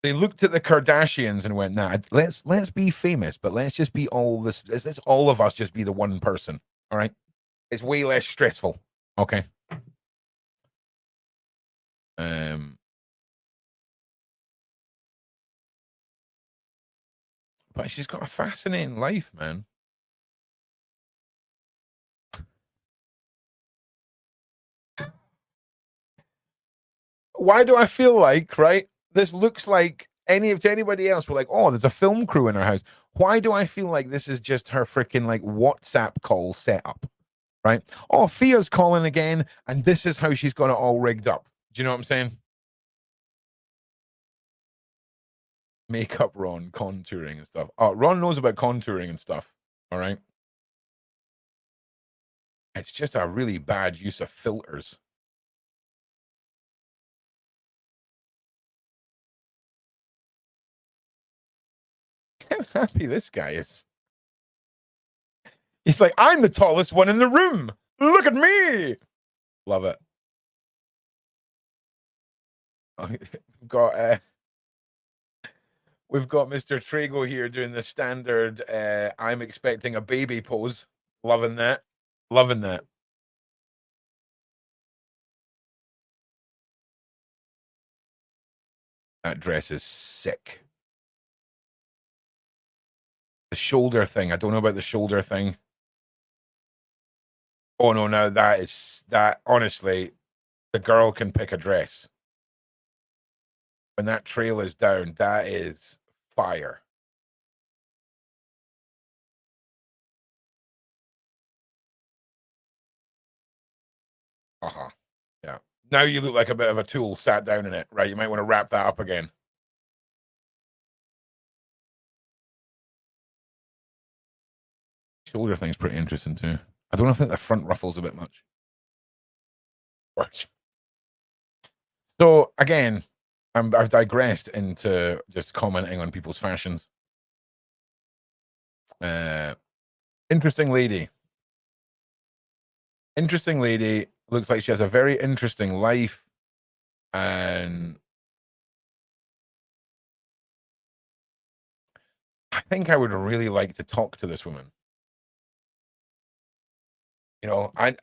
They looked at the Kardashians and went, "Nah, let's be famous, but let's just be all this. Let's all of us just be the one person. All right, it's way less stressful. Okay." But she's got a fascinating life, man. Why do I feel like, right? This looks like to anybody else, we're like, oh, there's a film crew in her house. Why do I feel like this is just her freaking like WhatsApp call setup? Right? Oh, Fia's calling again, and this is how she's got it all rigged up. Do you know what I'm saying? Makeup Ron, contouring and stuff. Oh, Ron knows about contouring and stuff. All right. It's just a really bad use of filters. How happy this guy is. He's like, I'm the tallest one in the room. Look at me. Love it. We've got Mr. Trago here doing the standard I'm expecting a baby pose. Loving that. Loving that. That dress is sick. The shoulder thing. I don't know about the shoulder thing. Oh no, no, that honestly, the girl can pick a dress. When that trail is down, that is fire. Uh-huh. Yeah. Now you look like a bit of a tool sat down in it, right? You might want to wrap that up again. Shoulder thing's pretty interesting too. I don't know if the front ruffles a bit much. So again, I've digressed into just commenting on people's fashions. Interesting lady. Interesting lady. Looks like she has a very interesting life. And I think I would really like to talk to this woman. You know, I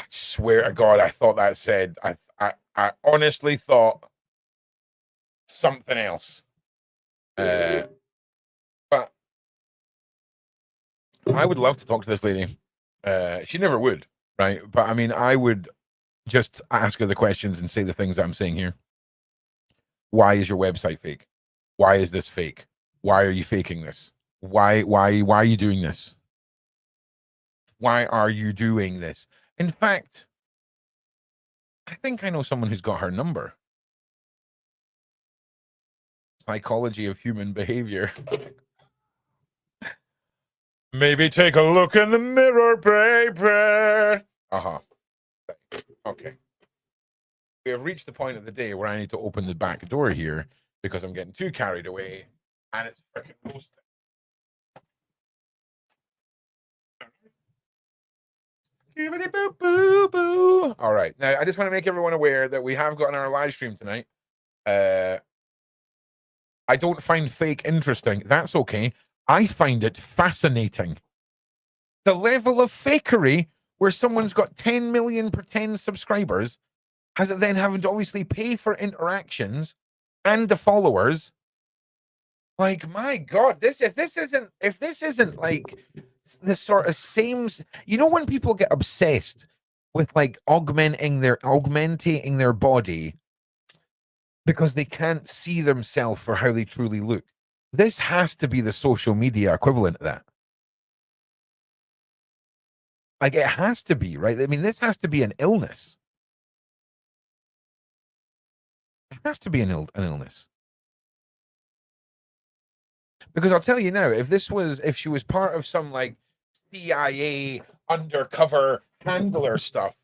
swear to God, I thought that said, I honestly thought something else. But I would love to talk to this lady. She never would, right? But I mean, I would just ask her the questions and say the things I'm saying here. Why is your website fake? Why is this fake? Why are you faking this? Why are you doing this? Why are you doing this? In fact, I think I know someone who's got her number. Psychology of human behavior. Maybe take a look in the mirror, baby. Uh-huh. Okay. We have reached the point of the day where I need to open the back door here because I'm getting too carried away and it's freaking roasting. All right. Now, I just want to make everyone aware that we have gotten our live stream tonight. I don't find fake interesting. That's okay. I find it fascinating. The level of fakery where someone's got 10 million pretend subscribers has it then having to obviously pay for interactions and the followers. Like, my God, if this isn't like the sort of same, you know, when people get obsessed with like augmenting their body because they can't see themselves for how they truly look. This has to be the social media equivalent of that. Like, it has to be, right? I mean, this has to be an illness. It has to be an illness. Because I'll tell you now, if she was part of some like CIA undercover handler stuff,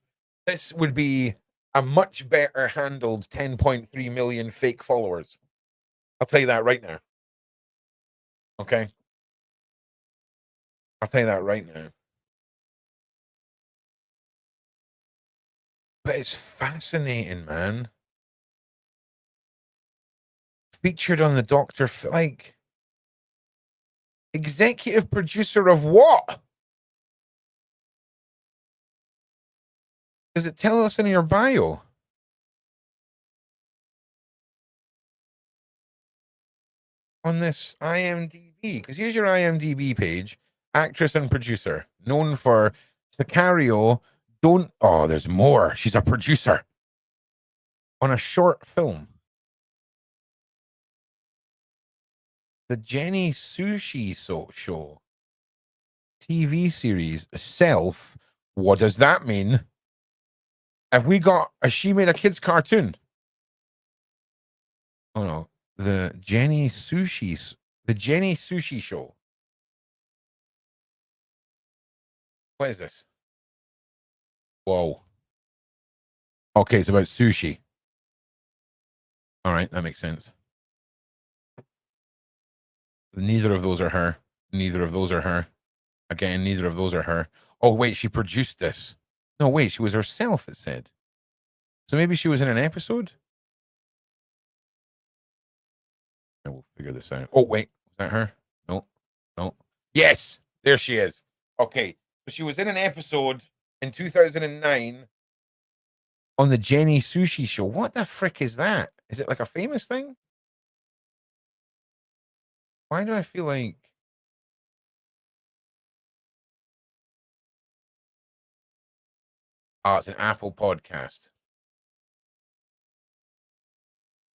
this would be a much better handled 10.3 million fake followers. I'll tell you that right now. Okay. I'll tell you that right now. But it's fascinating, man. Featured on the Doctor, like, executive producer of what? Does it tell us in your bio? On this IMDb, because here's your IMDb page. Actress and producer, known for Sicario. There's more. She's a producer on a short film. The Jenny Sushi Show TV series, Self. What does that mean? Has she made a kid's cartoon? Oh no. The Jenny Sushi Show. What is this? Whoa. Okay, it's about sushi. All right, that makes sense. Neither of those are her. Neither of those are her. Again, neither of those are her. Oh, wait, she produced this. No, wait, she was herself, it said. So maybe she was in an episode? And we'll figure this out. Oh, wait, was that her? No, no. Yes, there she is. Okay, so she was in an episode in 2009 on the Jenny Sushi Show. What the frick is that? Is it like a famous thing? Why do I feel like... Oh, it's an Apple podcast.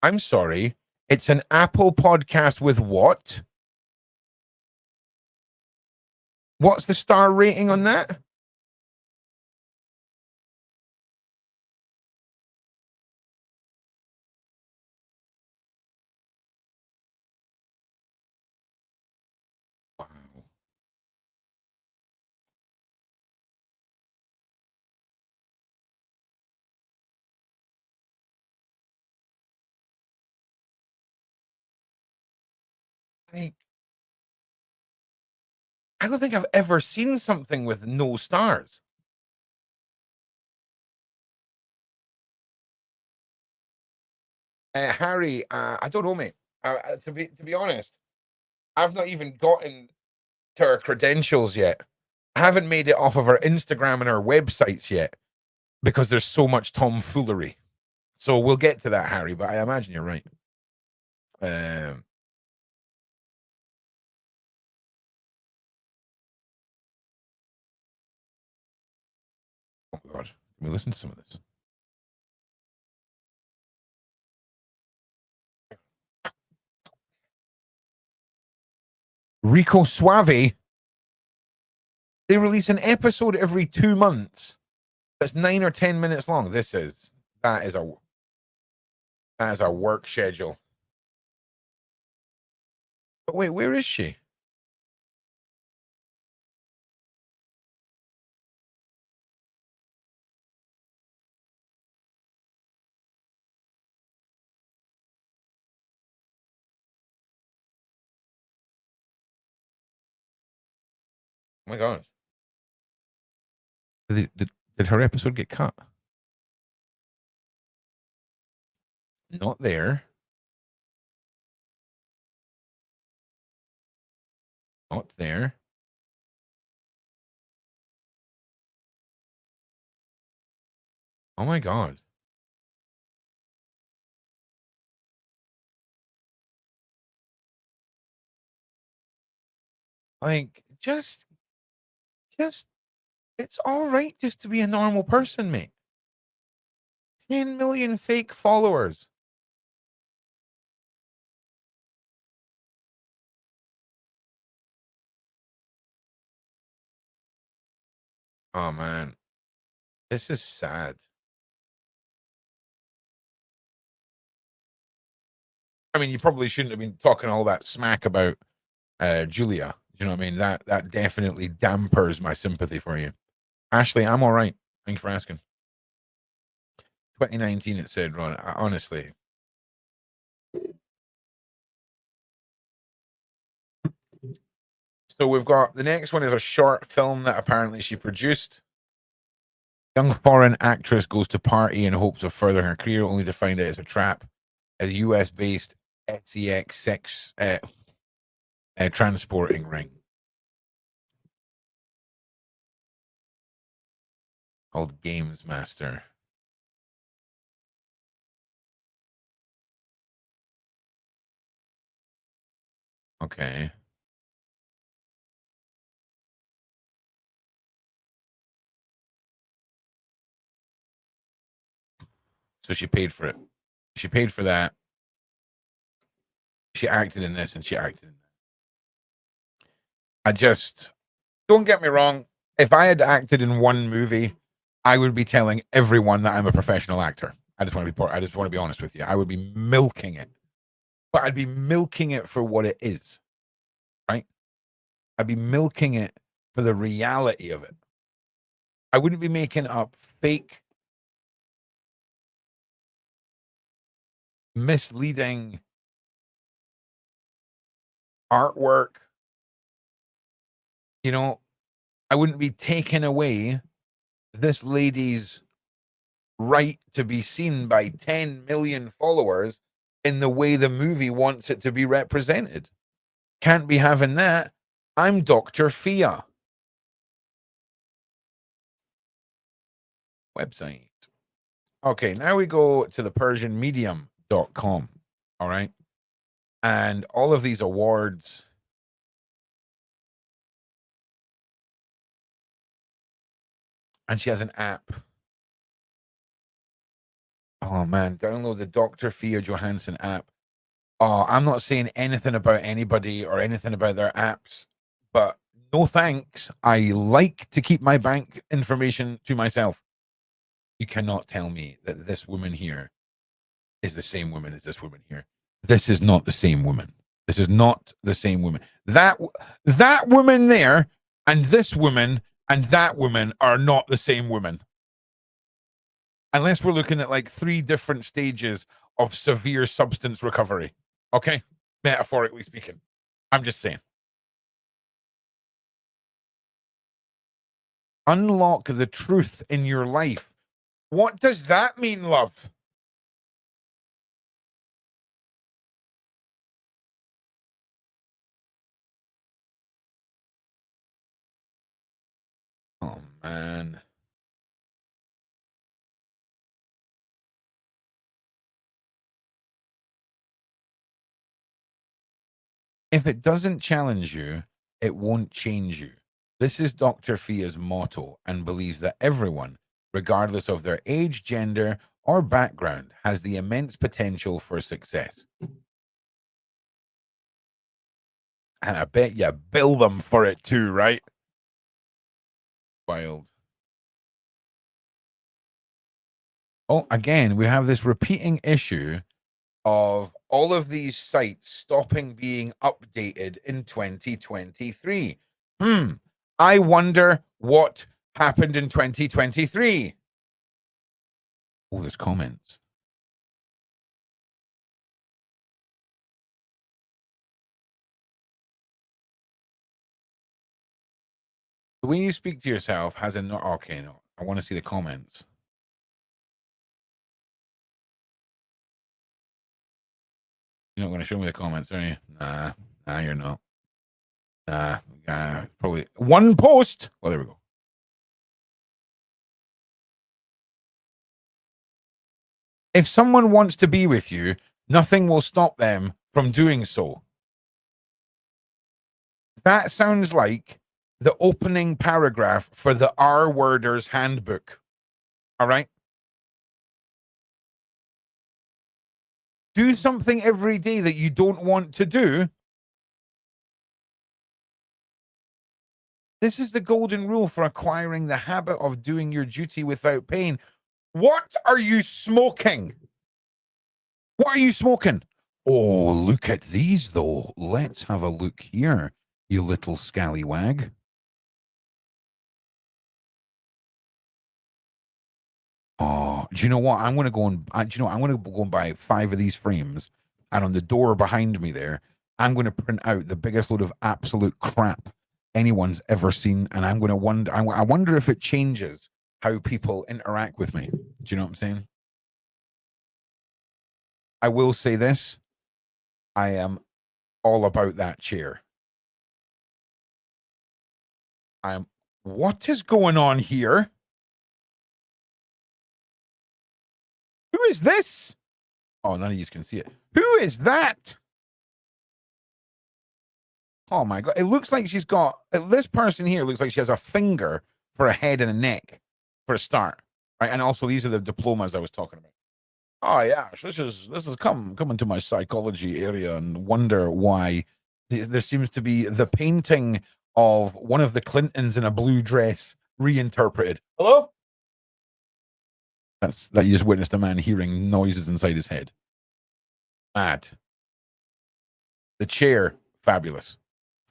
I'm sorry. It's an Apple podcast with what? What's the star rating on that? Wow. Like, I don't think I've ever seen something with no stars. Harry, I don't know, mate. To be honest, I've not even gotten to her credentials yet. I haven't made it off of her Instagram and her websites yet because there's so much tomfoolery. So we'll get to that, Harry. But I imagine you're right. Oh God, can we listen to some of this? Rico Suave. They release an episode every 2 months that's 9 or 10 minutes long. That is a work schedule. But wait, where is she? Oh my god. Did her episode get cut? Not there. Not there. Oh my god. Like, just, it's all right just to be a normal person, mate. 10 million fake followers. Oh man, this is sad. I mean, you probably shouldn't have been talking all that smack about Julia. Do you know what I mean? That definitely dampers my sympathy for you. Ashley, I'm all right. Thank you for asking. 2019, it said, Ron. Honestly. So we've got the next one is a short film that apparently she produced. Young foreign actress goes to party in hopes of furthering her career, only to find out it's a trap. A US-based SEX sex transporting ring called Games Master. Okay. So she paid for it. She paid for that. She acted in this and she acted in that. I just, don't get me wrong. If I had acted in one movie, I would be telling everyone that I'm a professional actor. I just want to be honest with you. I would be milking it, but I'd be milking it for what it is, right? I'd be milking it for the reality of it. I wouldn't be making up fake, misleading artwork. You know, I wouldn't be taking away this lady's right to be seen by 10 million followers in the way the movie wants it to be represented. Can't be having that. I'm Dr. Fia. Website. Okay, now we go to the PersianMedium.com. All right. And all of these awards. And she has an app. Oh man, download the Dr. Fia Johansson app. Oh, I'm not saying anything about anybody or anything about their apps, but no thanks. I like to keep my bank information to myself. You cannot tell me that this woman here is the same woman as this woman here. This is not the same woman. This is not the same woman. That woman there and this woman and that woman are not the same woman. Unless we're looking at like 3 different stages of severe substance recovery. Okay? Metaphorically speaking. I'm just saying. Unlock the truth in your life. What does that mean, love? Oh, man. If it doesn't challenge you, it won't change you. This is Dr. Fia's motto and believes that everyone, regardless of their age, gender, or background, has the immense potential for success. And I bet you bill them for it too, right? Wild. Oh, again, we have this repeating issue of all of these sites stopping being updated in 2023. I wonder what happened in 2023. Oh, there's comments. The way you speak to yourself has a no. Okay, no. I want to see the comments. You're not going to show me the comments, are you? Nah, you're not. Probably one post. Well, there we go. If someone wants to be with you, nothing will stop them from doing so. That sounds like the opening paragraph for the R-Worders handbook. All right? Do something every day that you don't want to do. This is the golden rule for acquiring the habit of doing your duty without pain. What are you smoking? What are you smoking? Oh, look at these, though. Let's have a look here, you little scallywag. Oh, do you know what? I'm going to go and, I'm going to go and buy 5 of these frames. And on the door behind me there, I'm going to print out the biggest load of absolute crap anyone's ever seen. And I'm going to wonder, I wonder if it changes how people interact with me. Do you know what I'm saying? I will say this. I am all about that chair. What is going on here? Who is this? Oh, none of you can see it. Who is that? Oh my God. It looks like she's got, this person here looks like she has a finger for a head and a neck for a start. Right. And also these are the diplomas I was talking about. Oh yeah. This is come into my psychology area and wonder why there seems to be the painting of one of the Clintons in a blue dress reinterpreted. Hello? That you just witnessed a man hearing noises inside his head. Mad. The chair, fabulous.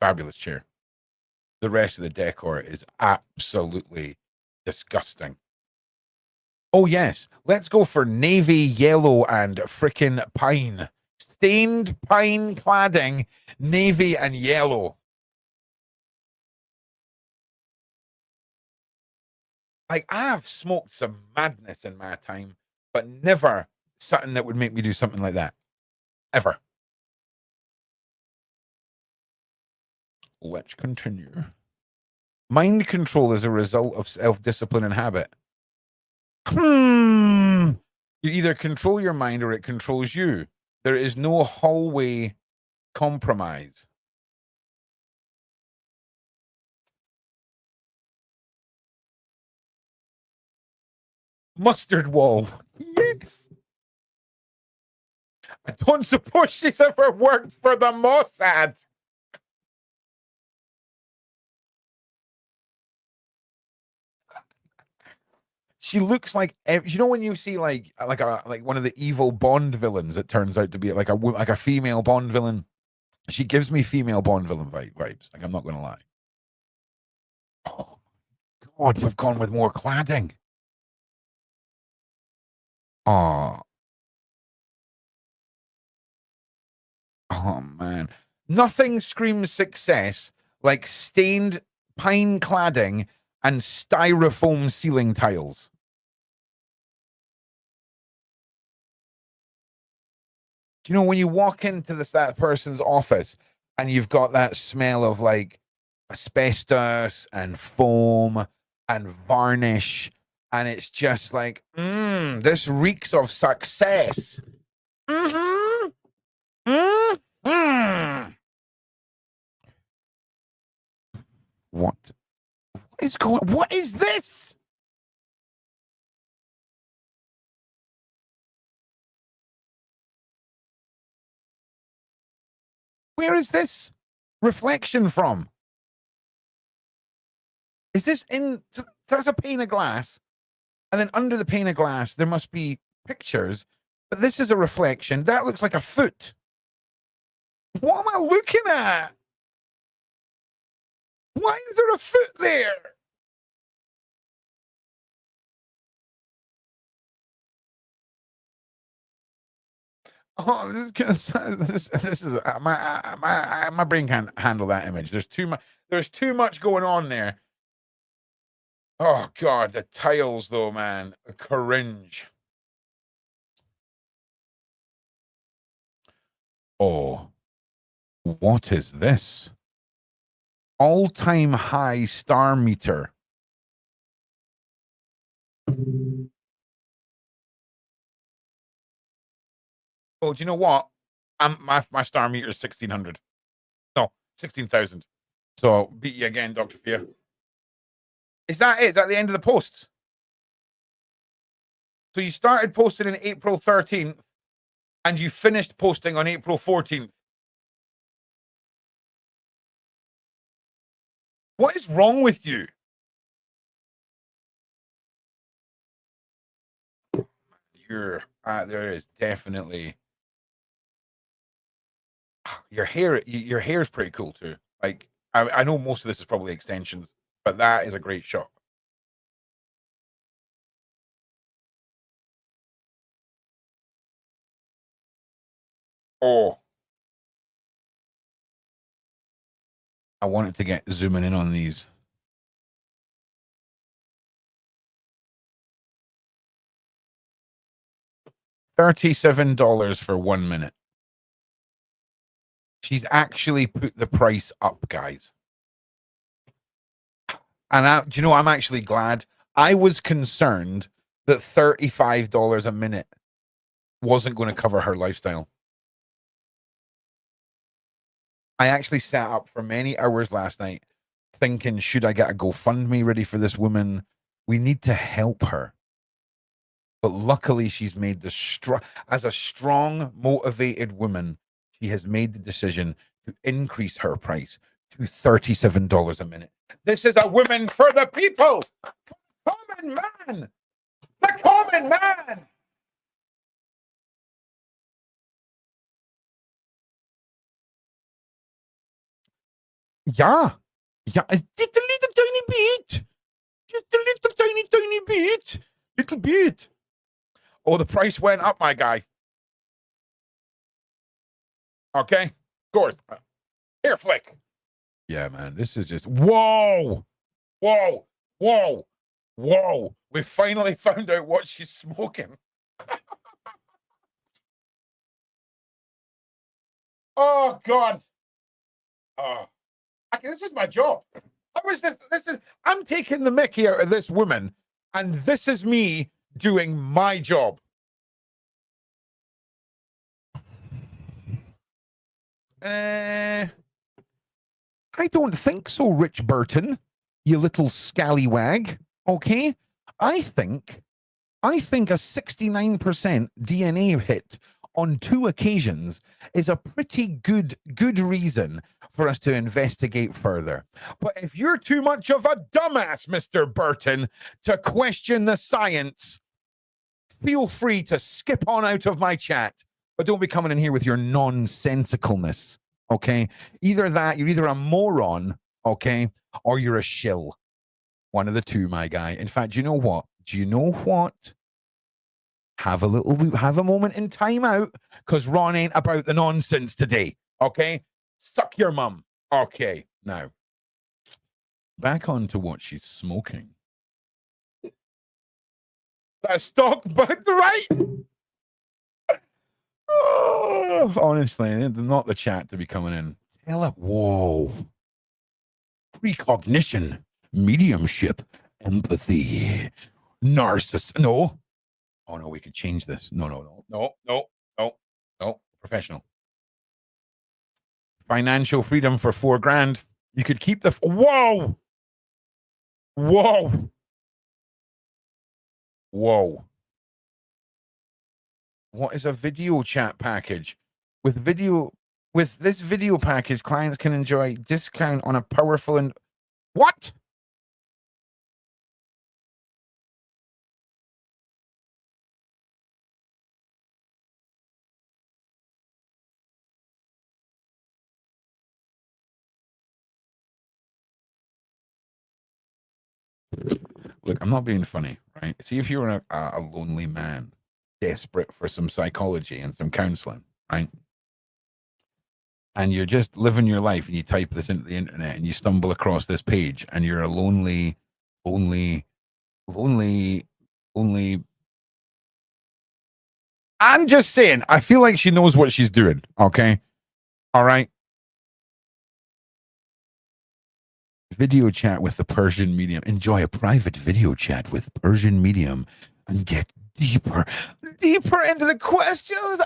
Fabulous chair. The rest of the decor is absolutely disgusting. Oh, yes. Let's go for navy, yellow, and frickin' pine. Stained pine cladding, navy, and yellow. Like, I've smoked some madness in my time, but never something that would make me do something like that. Ever. Let's continue. Mind control is a result of self-discipline and habit. You either control your mind or it controls you. There is no hallway compromise. Mustard wall. Yes. I don't suppose she's ever worked for the Mossad. She looks like, you know, when you see like one of the evil Bond villains, it turns out to be like a female Bond villain. She gives me female Bond villain vibes. Like, I'm not going to lie. Oh God, we've gone with more cladding. Oh, oh man, nothing screams success like stained pine cladding and styrofoam ceiling tiles. Do you know when you walk into that person's office and you've got that smell of like asbestos and foam and varnish, and it's just like, this reeks of success. Mm-hmm. Mm-hmm. What is going? What is this? Where is this reflection from? Is this in? That's a pane of glass, and then under the pane of glass there must be pictures. But this is a reflection. That looks like a foot. What am I looking at? Why is there a foot there? Oh, this is my brain can't handle that image. There's too much. There's too much going on there. Oh God, the tiles though, man, cringe. Oh, what is this? All-time high star meter. Oh, do you know what? My star meter is 1,600. No, 16,000. So beat you again, Dr. Fear. Is that it? Is that the end of the posts? So you started posting in April 13th and you finished posting on April 14th. What is wrong with you? There is definitely your hair's pretty cool too. Like I know most of this is probably extensions, but that is a great shot. Oh, I wanted to get zooming in on these. $37 for 1 minute. She's actually put the price up, guys. And do you know, I'm actually glad. I was concerned that $35 a minute wasn't going to cover her lifestyle. I actually sat up for many hours last night thinking, should I get a GoFundMe ready for this woman? We need to help her. But luckily, she's made as a strong, motivated woman, she has made the decision to increase her price to $37 a minute. This is a woman for the people. Common man. The common man. Yeah. Yeah. Just a little tiny bit. Just a little tiny bit. Little bit. Oh, the price went up, my guy. Okay. Of course. Here, flick. Yeah, man. This is just whoa. Whoa. Whoa. Whoa. We finally found out what she's smoking. Oh God. Oh. This is my job. I'm taking the mickey out of this woman, and this is me doing my job. I don't think so, Rich Burton, you little scallywag. Okay, I think a 69% DNA hit on 2 occasions is a pretty good reason for us to investigate further. But if you're too much of a dumbass, Mr. Burton, to question the science, feel free to skip on out of my chat. But don't be coming in here with your nonsensicalness, okay? Either that, you're either a moron, okay, or you're a shill. One of the two, my guy. In fact, do you know what? Have a moment in time out, because Ron ain't about the nonsense today, okay? Suck your mum. Okay, now, back on to what she's smoking. That stock back right. Oh, honestly, not the chat to be coming in. Tell it. Whoa. Precognition, mediumship, empathy, narcissist. No. Oh no, we could change this. No. Professional. Financial freedom for $4,000. You could keep the. Whoa. What is a video chat package? With this video package, clients can enjoy discount on a powerful and what? look, I'm not being funny, right? See if you're a lonely man desperate for some psychology and some counseling, right? And you're just living your life and you type this into the internet and you stumble across this page and you're a lonely, only, only. I'm just saying, I feel like she knows what she's doing. Okay. All right. Video chat with the Persian medium. Enjoy a private video chat with Persian medium and get deeper into the questions.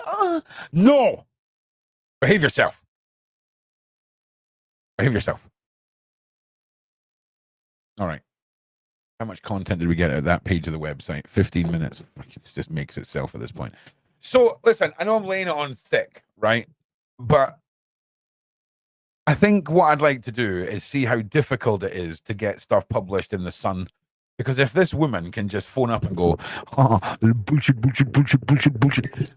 No. Behave yourself. Behave yourself. All right. How much content did we get at that page of the website? 15 minutes. It just makes itself at this point. So listen, I know I'm laying it on thick, right? But I think what I'd like to do is see how difficult it is to get stuff published in the Sun. Because if this woman can just phone up and go, bullshit, bullshit, bullshit, bullshit, bullshit.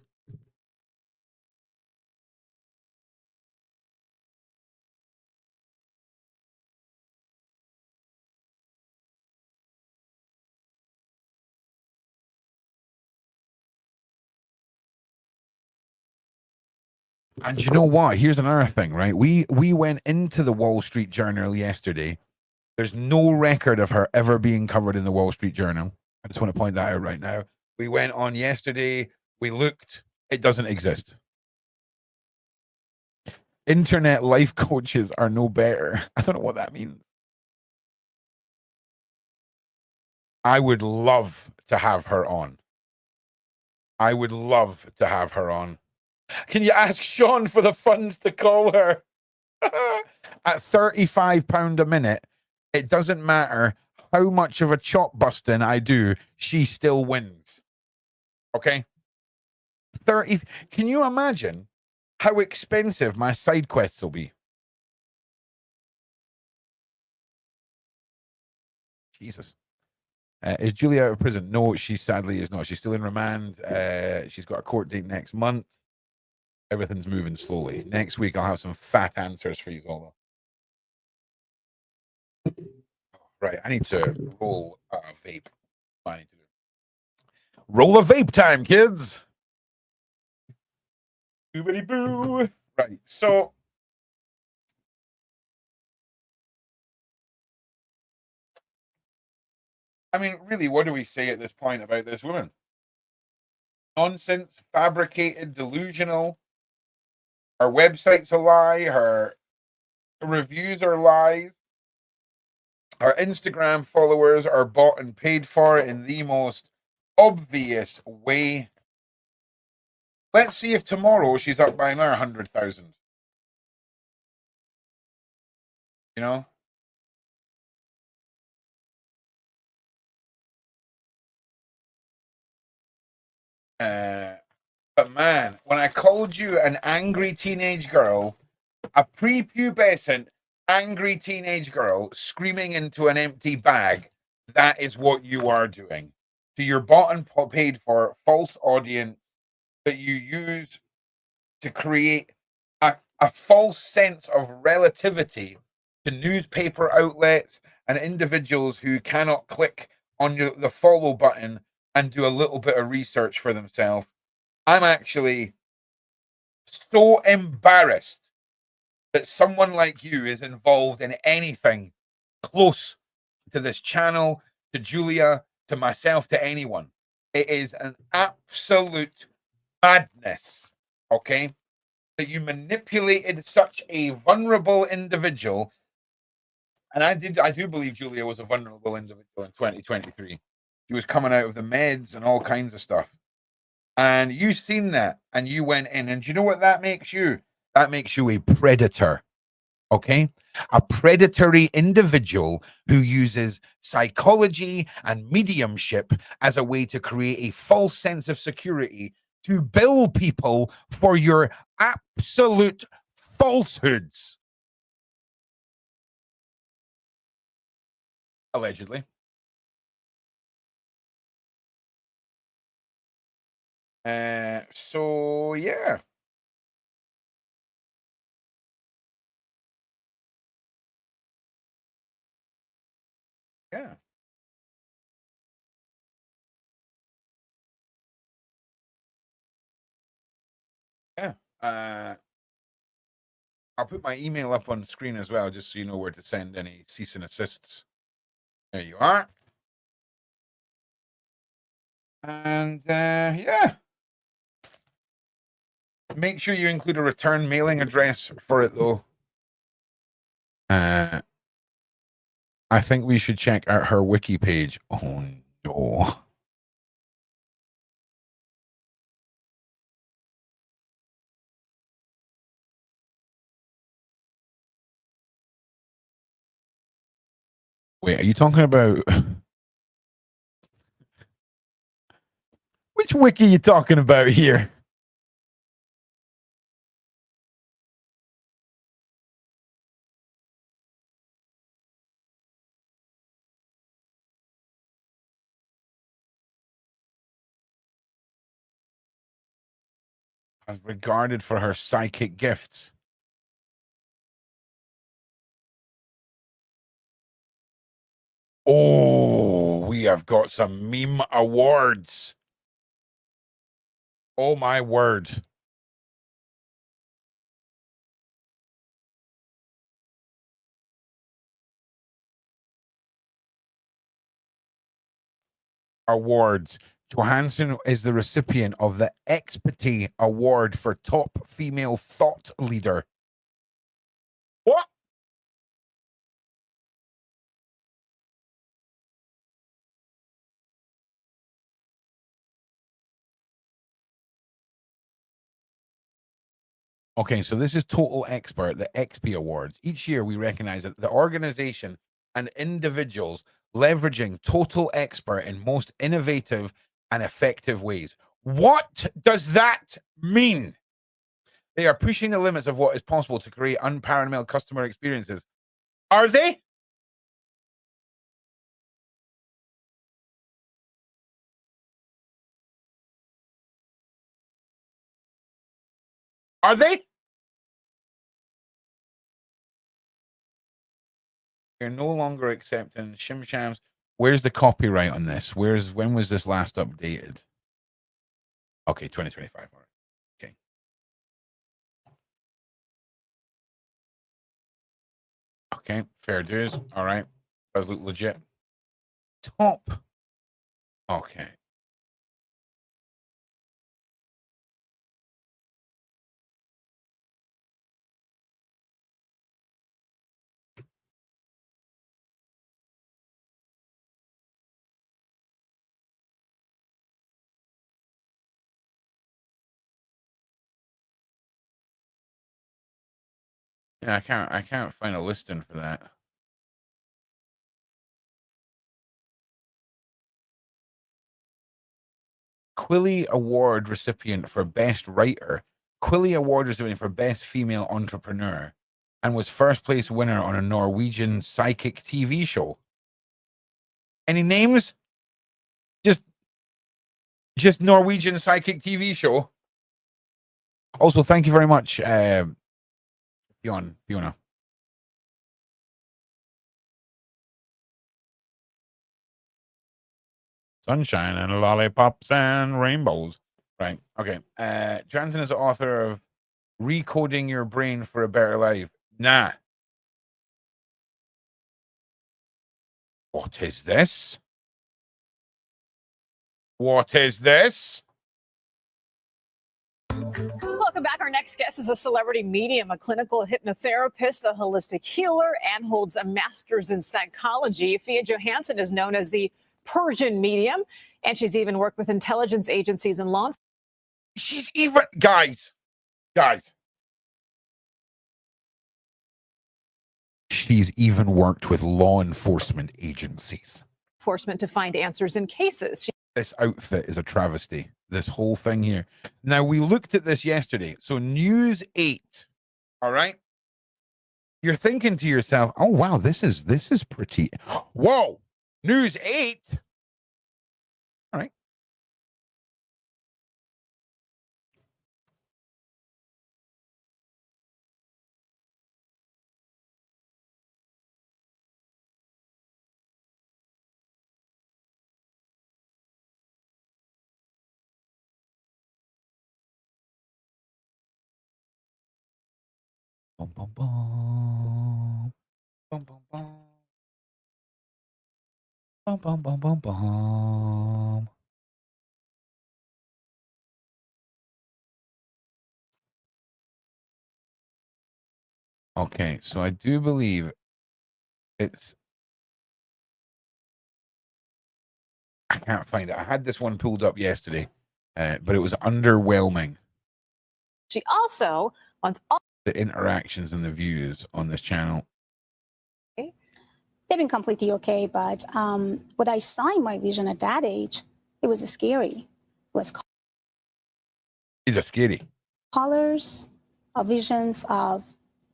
And you know what? Here's another thing, right? We went into the Wall Street Journal yesterday. There's no record of her ever being covered in the Wall Street Journal. I just want to point that out right now. We went on yesterday. We looked. It doesn't exist. Internet life coaches are no better. I don't know what that means. I would love to have her on. I would love to have her on. Can you ask Sean for the funds to call her? At £35 a minute, it doesn't matter how much of a chop busting I do, she still wins. Okay? 30. Can you imagine how expensive my side quests will be? Jesus. Is Julia out of prison? No, she sadly is not. She's still in remand. She's got a court date next month. Everything's moving slowly. Next week, I'll have some fat answers for you all. Right, I need to roll a vape. I need to do. Roll a vape time, kids. Boobity boo. Right, so I mean, really, what do we say at this point about this woman? Nonsense, fabricated, delusional. Her website's a lie. Her reviews are lies. Her Instagram followers are bought and paid for in the most obvious way. Let's see if tomorrow she's up by another 100,000. You know? But man, when I called you an angry teenage girl, a prepubescent angry teenage girl screaming into an empty bag, that is what you are doing to your bought and paid for false audience that you use to create a false sense of relativity to newspaper outlets and individuals who cannot click on the follow button and do a little bit of research for themselves. I'm actually so embarrassed that someone like you is involved in anything close to this channel, to Julia, to myself, to anyone. It is an absolute madness, okay? That you manipulated such a vulnerable individual. And I do believe Julia was a vulnerable individual in 2023. She was coming out of the meds and all kinds of stuff. And you seen that and you went in. And do you know what that makes you? That makes you a predator. Okay. A predatory individual who uses psychology and mediumship as a way to create a false sense of security to bill people for your absolute falsehoods. Allegedly. So yeah. Yeah. Yeah. I'll put my email up on the screen as well, just so you know where to send any cease and assists. There you are. And yeah. Make sure you include a return mailing address for it, though. I think we should check out her wiki page. Oh, no. Wait, are you talking about... Which wiki are you talking about here? As regarded for her psychic gifts. Oh, we have got some meme awards. Oh, my word. Awards. Johansson is the recipient of the Expertise Award for Top Female Thought Leader. What? Okay, so this is Total Expert, the XP Awards. Each year we recognize that the organization and individuals leveraging Total Expert in most innovative and effective ways. What does that mean? They are pushing the limits of what is possible to create unparalleled customer experiences. Are they? Are they? You're no longer accepting shim shams. Where's the copyright on this? When was this last updated? Okay, 2025. All right. Okay. Okay, fair dues. All right. Does look legit. Top. Okay. Yeah, I can't find a listing for that. Quilly Award recipient for Best Writer. Quilly Award recipient for Best Female Entrepreneur, and was first place winner on a Norwegian psychic TV show. Any names? Just Norwegian psychic TV show. Also, thank you very much, Fiona. Sunshine and lollipops and rainbows. Right. Okay. Johnson is the author of Recoding Your Brain for a Better Life. Nah. What is this? What is this? Welcome back. Our next guest is a celebrity medium, a clinical hypnotherapist, a holistic healer, and holds a master's in psychology. Fia Johansson is known as the Persian medium, and she's even worked with intelligence agencies and law enforcement. She's even guys. She's even worked with law enforcement agencies. To find answers in cases. This outfit is a travesty. This whole thing here. Now, we looked at this yesterday. So News 8. All right. You're thinking to yourself, oh wow, this is pretty. Whoa, News 8. All right. Bum, bum, bum. Bum, bum, bum. Bum, bum, bum, bum, bum. Okay, so I do believe it's. I can't find it. I had this one pulled up yesterday, but it was underwhelming. She also wants all The interactions and the views on this channel. They've been completely okay, but what I saw in my vision at that age, it was scary. It was These are scary. colors, visions of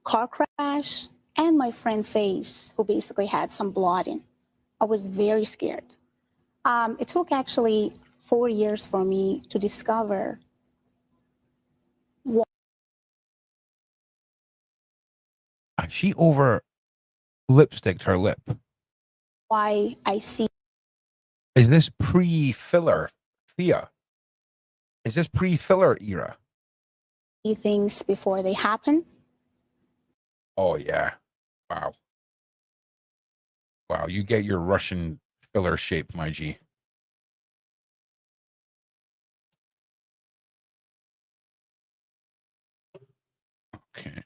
car crash, and my friend face, who basically had some blood in. I was very scared. It took actually 4 years for me to discover She over lipsticked her lip. why I see Is this pre-filler, Thea? Is this pre-filler era? things before they happen. Oh yeah. Wow. Wow, you get your Russian filler shape, my G. Okay.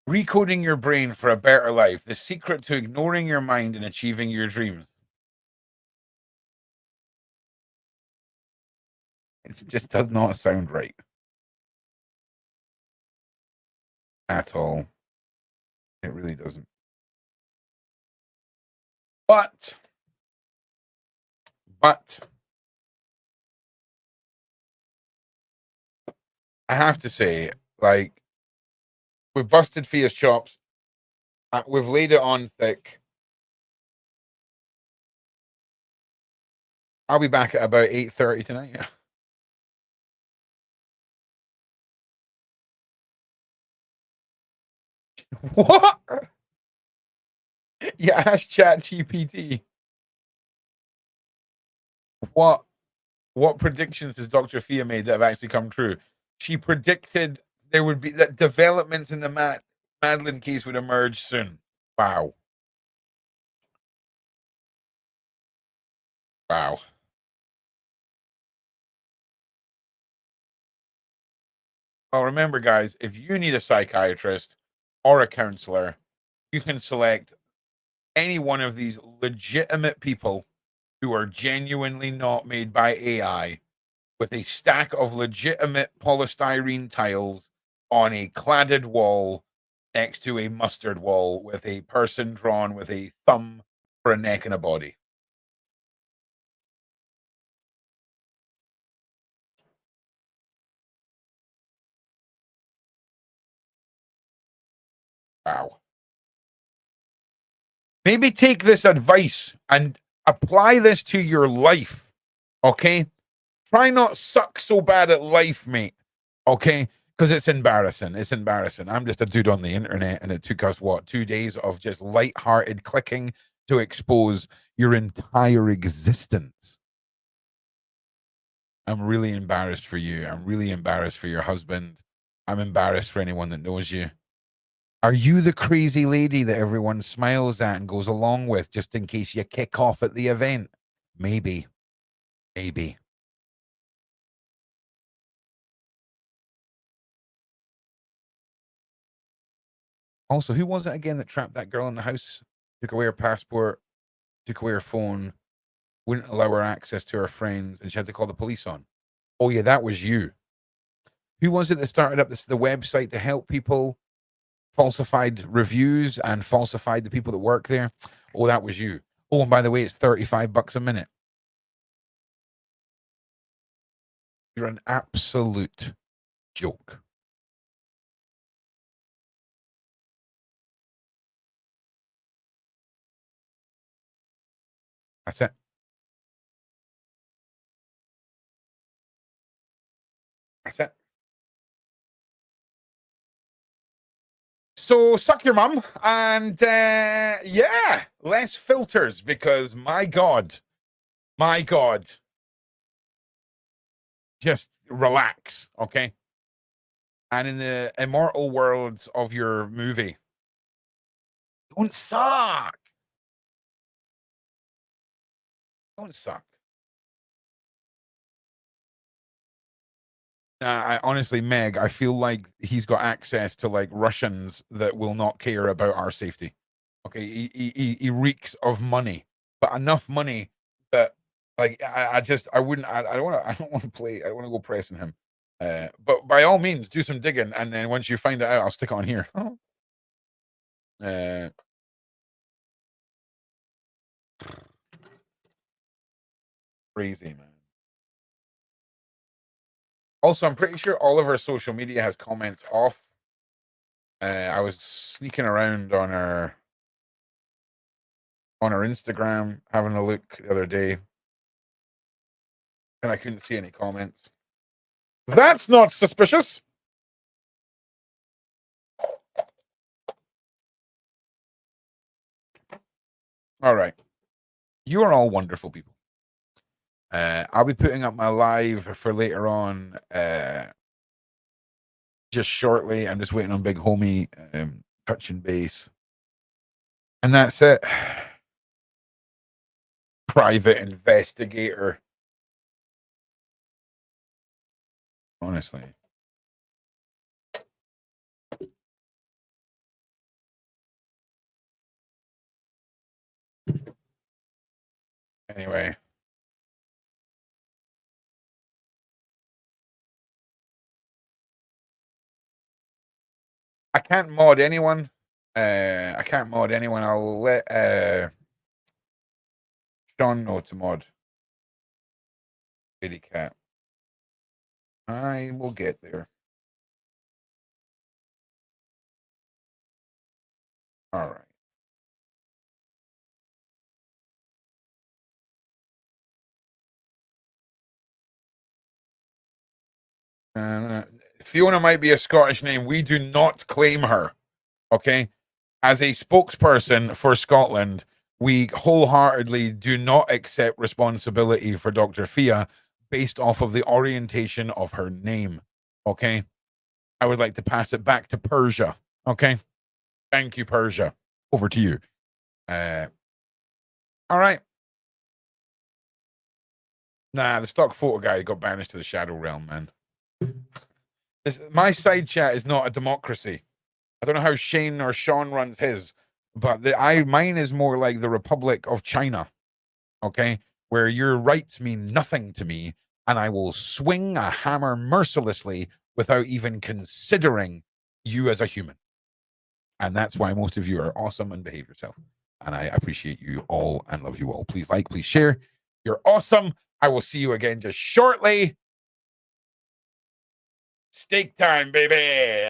Recoding your brain for a better life. The secret to ignoring your mind and achieving your dreams. It just does not sound right. At all. It really doesn't. But I have to say, like, we've busted Fia's chops. We've laid it on thick. I'll be back at about 8:30 tonight. What? Yeah, ask ChatGPT. What predictions has Dr. Fia made that have actually come true? She predicted there would be that developments in the Madeline case would emerge soon. Wow. Wow. Well, remember, guys, if you need a psychiatrist or a counselor, you can select any one of these legitimate people who are genuinely not made by AI with a stack of legitimate polystyrene tiles on a cladded wall next to a mustard wall with a person drawn with a thumb for a neck and a body. Wow. Maybe take this advice and apply this to your life. Okay? Try not suck so bad at life, mate. Okay? Because it's embarrassing. It's embarrassing. I'm just a dude on the internet, and it took us, 2 days of just light-hearted clicking to expose your entire existence. I'm really embarrassed for you. I'm really embarrassed for your husband. I'm embarrassed for anyone that knows you. Are you the crazy lady that everyone smiles at and goes along with just in case you kick off at the event? Maybe. Maybe. Also, who was it again that trapped that girl in the house? Took away her passport, took away her phone, wouldn't allow her access to her friends, and she had to call the police on. Oh, yeah, that was you. Who was it that started up the website to help people, falsified reviews and falsified the people that work there? Oh, that was you. Oh, and by the way, it's $35 a minute. You're an absolute joke. That's it. That's it. So suck your mum, and yeah, less filters, because my God, just relax, okay? And in the immortal worlds of your movie, don't suck. Don't suck. I honestly, Meg, I feel like he's got access to like Russians that will not care about our safety. Okay, he reeks of money, but enough money that like I don't want to play. I don't want to go pressing him. But by all means, do some digging, and then once you find it out, I'll stick it on here. Crazy, man. Also, I'm pretty sure all of our social media has comments off. I was sneaking around on our Instagram, having a look the other day, and I couldn't see any comments. That's not suspicious. All right. You are all wonderful people. I'll be putting up my live for later on just shortly. I'm just waiting on Big Homie touching base. And that's it. Private investigator. Honestly. Anyway. I can't mod anyone. I'll let Sean know to mod. Lady Cat. I will get there. All right. Fiona might be a Scottish name. We do not claim her. Okay. As a spokesperson for Scotland, we wholeheartedly do not accept responsibility for Dr. Fia based off of the orientation of her name. Okay. I would like to pass it back to Persia. Okay. Thank you, Persia. Over to you. All right. Nah, the stock photo guy got banished to the Shadow Realm, man. My side chat is not a democracy. I don't know how Shane or Sean runs his, but mine is more like the Republic of China, okay, where your rights mean nothing to me, and I will swing a hammer mercilessly without even considering you as a human. And that's why most of you are awesome and behave yourself. And I appreciate you all and love you all. Please like, please share. You're awesome. I will see you again just shortly. Steak time, baby.